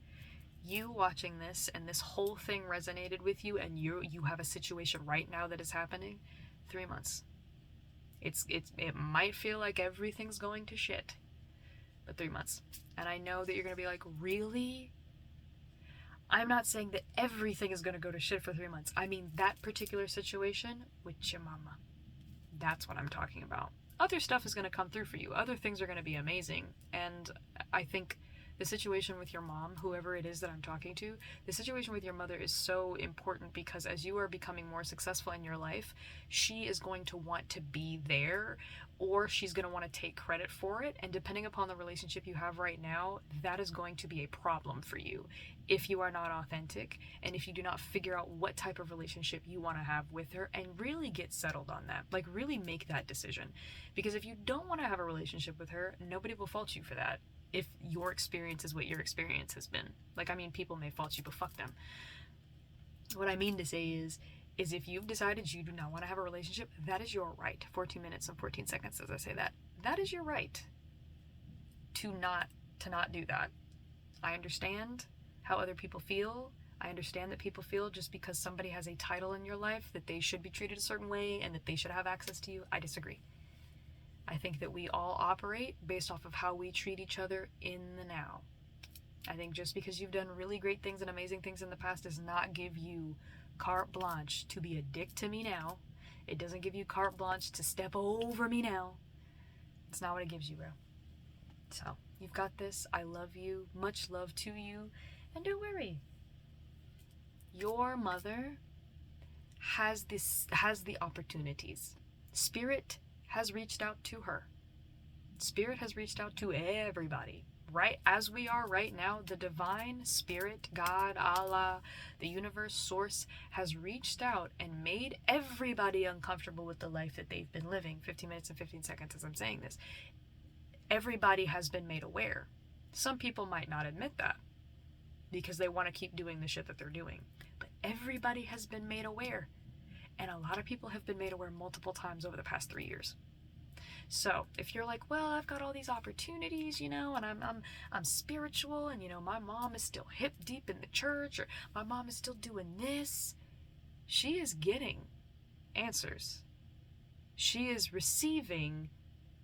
you watching this, and this whole thing resonated with you, and you have a situation right now that is happening, 3 months. It might feel like everything's going to shit, but 3 months. And I know that you're going to be like, really? I'm not saying that everything is going to go to shit for 3 months. I mean that particular situation with your mama. That's what I'm talking about. Other stuff is going to come through for you. Other things are going to be amazing. And I think the situation with your mom, whoever it is that I'm talking to, the situation with your mother is so important because as you are becoming more successful in your life, she is going to want to be there, or she's going to want to take credit for it. And depending upon the relationship you have right now, that is going to be a problem for you if you are not authentic and if you do not figure out what type of relationship you want to have with her and really get settled on that. Like, really make that decision. Because if you don't want to have a relationship with her, nobody will fault you for that. If your experience is what your experience has been. Like, I mean, people may fault you, but fuck them. What I mean to say is if you've decided you do not want to have a relationship, that is your right. 14 minutes and 14 seconds as I say that. That is your right to not do that. I understand how other people feel. I understand that people feel just because somebody has a title in your life that they should be treated a certain way and that they should have access to you. I disagree. I think that we all operate based off of how we treat each other in the now. I think just because you've done really great things and amazing things in the past does not give you carte blanche to be a dick to me now. It doesn't give you carte blanche to step over me now. It's not what it gives you, bro. So, you've got this. I love you. Much love to you. And don't worry. Your mother has the opportunities. Spirit has reached out to her. Spirit has reached out to everybody. Right as we are right now, the divine spirit, God, Allah, the universe, source, has reached out and made everybody uncomfortable with the life that they've been living. 15 minutes and 15 seconds as I'm saying this. Everybody has been made aware. Some people might not admit that because they want to keep doing the shit that they're doing. But everybody has been made aware. And a lot of people have been made aware multiple times over the past 3 years. So if you're like, well, I've got all these opportunities, and I'm spiritual, and my mom is still hip deep in the church, or my mom is still doing this, she is getting answers. She is receiving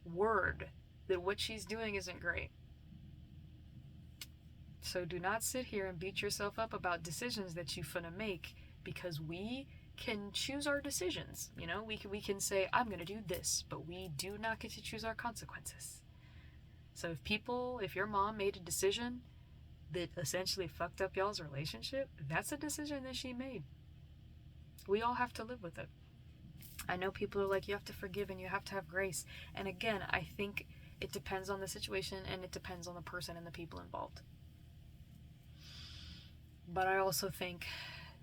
word that what she's doing isn't great. So do not sit here and beat yourself up about decisions that you finna make, because we can choose our decisions. We can say, I'm going to do this, but we do not get to choose our consequences. So if your mom made a decision that essentially fucked up y'all's relationship, that's a decision that she made. We all have to live with it. I know people are like, you have to forgive and you have to have grace. And again, I think it depends on the situation and it depends on the person and the people involved. But I also think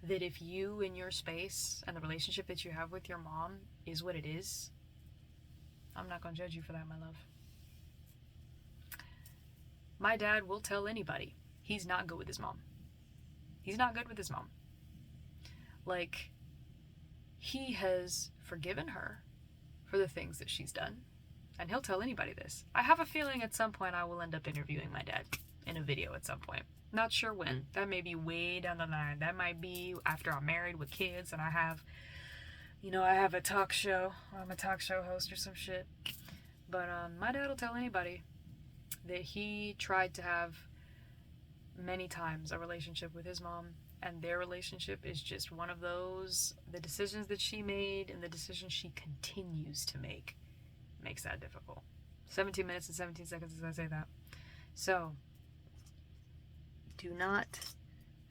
that if you in your space and the relationship that you have with your mom is what it is, I'm not going to judge you for that, my love. My dad will tell anybody he's not good with his mom. He's not good with his mom. Like, he has forgiven her for the things that she's done. And he'll tell anybody this. I have a feeling at some point I will end up interviewing my dad in a video at some point. Not sure when. That may be way down the line. That might be after I'm married with kids and I have a talk show. I'm a talk show host or some shit. But my dad will tell anybody that he tried to have many times a relationship with his mom, and their relationship is just one of those, the decisions that she made and the decisions she continues to make makes that difficult. 17 minutes and 17 seconds as I say that. So, do not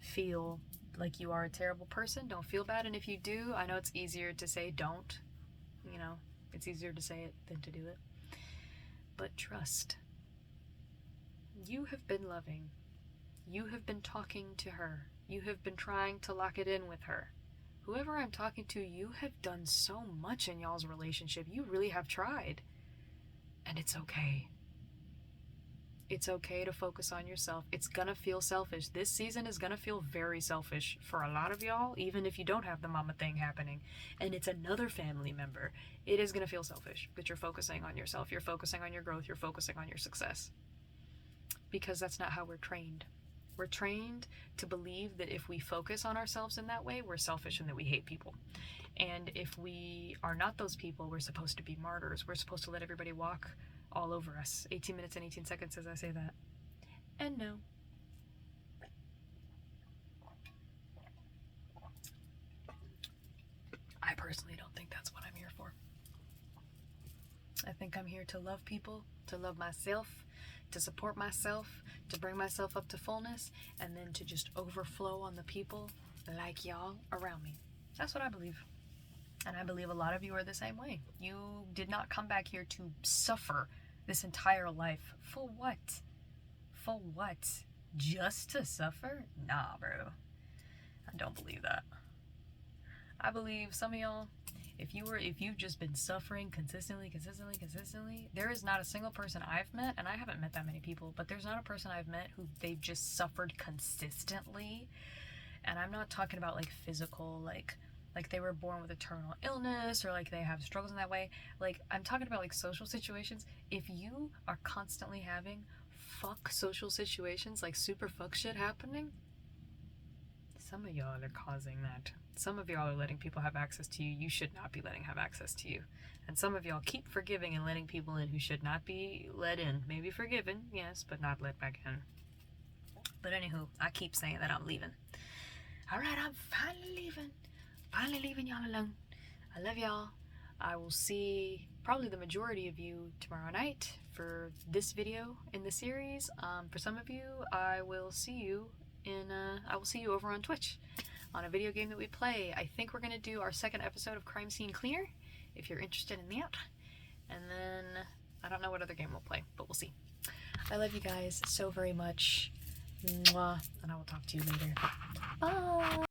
feel like you are a terrible person. Don't feel bad. And if you do, I know it's easier to say don't. It's easier to say it than to do it. But trust. You have been loving. You have been talking to her. You have been trying to lock it in with her. Whoever I'm talking to, you have done so much in y'all's relationship. You really have tried. And it's okay. It's okay to focus on yourself. It's gonna feel selfish. This season is gonna feel very selfish for a lot of y'all, even if you don't have the mama thing happening and it's another family member. It is gonna feel selfish, but you're focusing on yourself. You're focusing on your growth. You're focusing on your success. Because that's not how we're trained. We're trained to believe that if we focus on ourselves in that way, we're selfish and that we hate people. And if we are not those people, we're supposed to be martyrs. We're supposed to let everybody walk all over us. 18 minutes and 18 seconds as I say that. And no. I personally don't think that's what I'm here for. I think I'm here to love people, to love myself, to support myself, to bring myself up to fullness, and then to just overflow on the people like y'all around me. That's what I believe. And I believe a lot of you are the same way. You did not come back here to suffer this entire life. For what? For what? Just to suffer? Nah, bro. I don't believe that. I believe some of y'all, if you've just been suffering consistently, there is not a single person I've met, and I haven't met that many people, but there's not a person I've met who they've just suffered consistently. And I'm not talking about like physical, like they were born with a terminal illness or like they have struggles in that way. Like, I'm talking about like social situations. If you are constantly having fuck social situations, like super fuck shit happening, some of y'all are causing that. Some of y'all are letting people have access to you should not be letting have access to you. And some of y'all keep forgiving and letting people in who should not be let in. Maybe forgiven, yes, but not let back in. But anywho, I keep saying that I'm leaving. Alright, I'm finally leaving. Finally leaving y'all alone. I love y'all. I will see probably the majority of you tomorrow night for this video in the series. For some of you, I will see you over on Twitch on a video game that we play. I think we're gonna do our second episode of Crime Scene Cleaner, if you're interested in that. And then I don't know what other game we'll play, but we'll see. I love you guys so very much. Mwah. And I will talk to you later. Bye.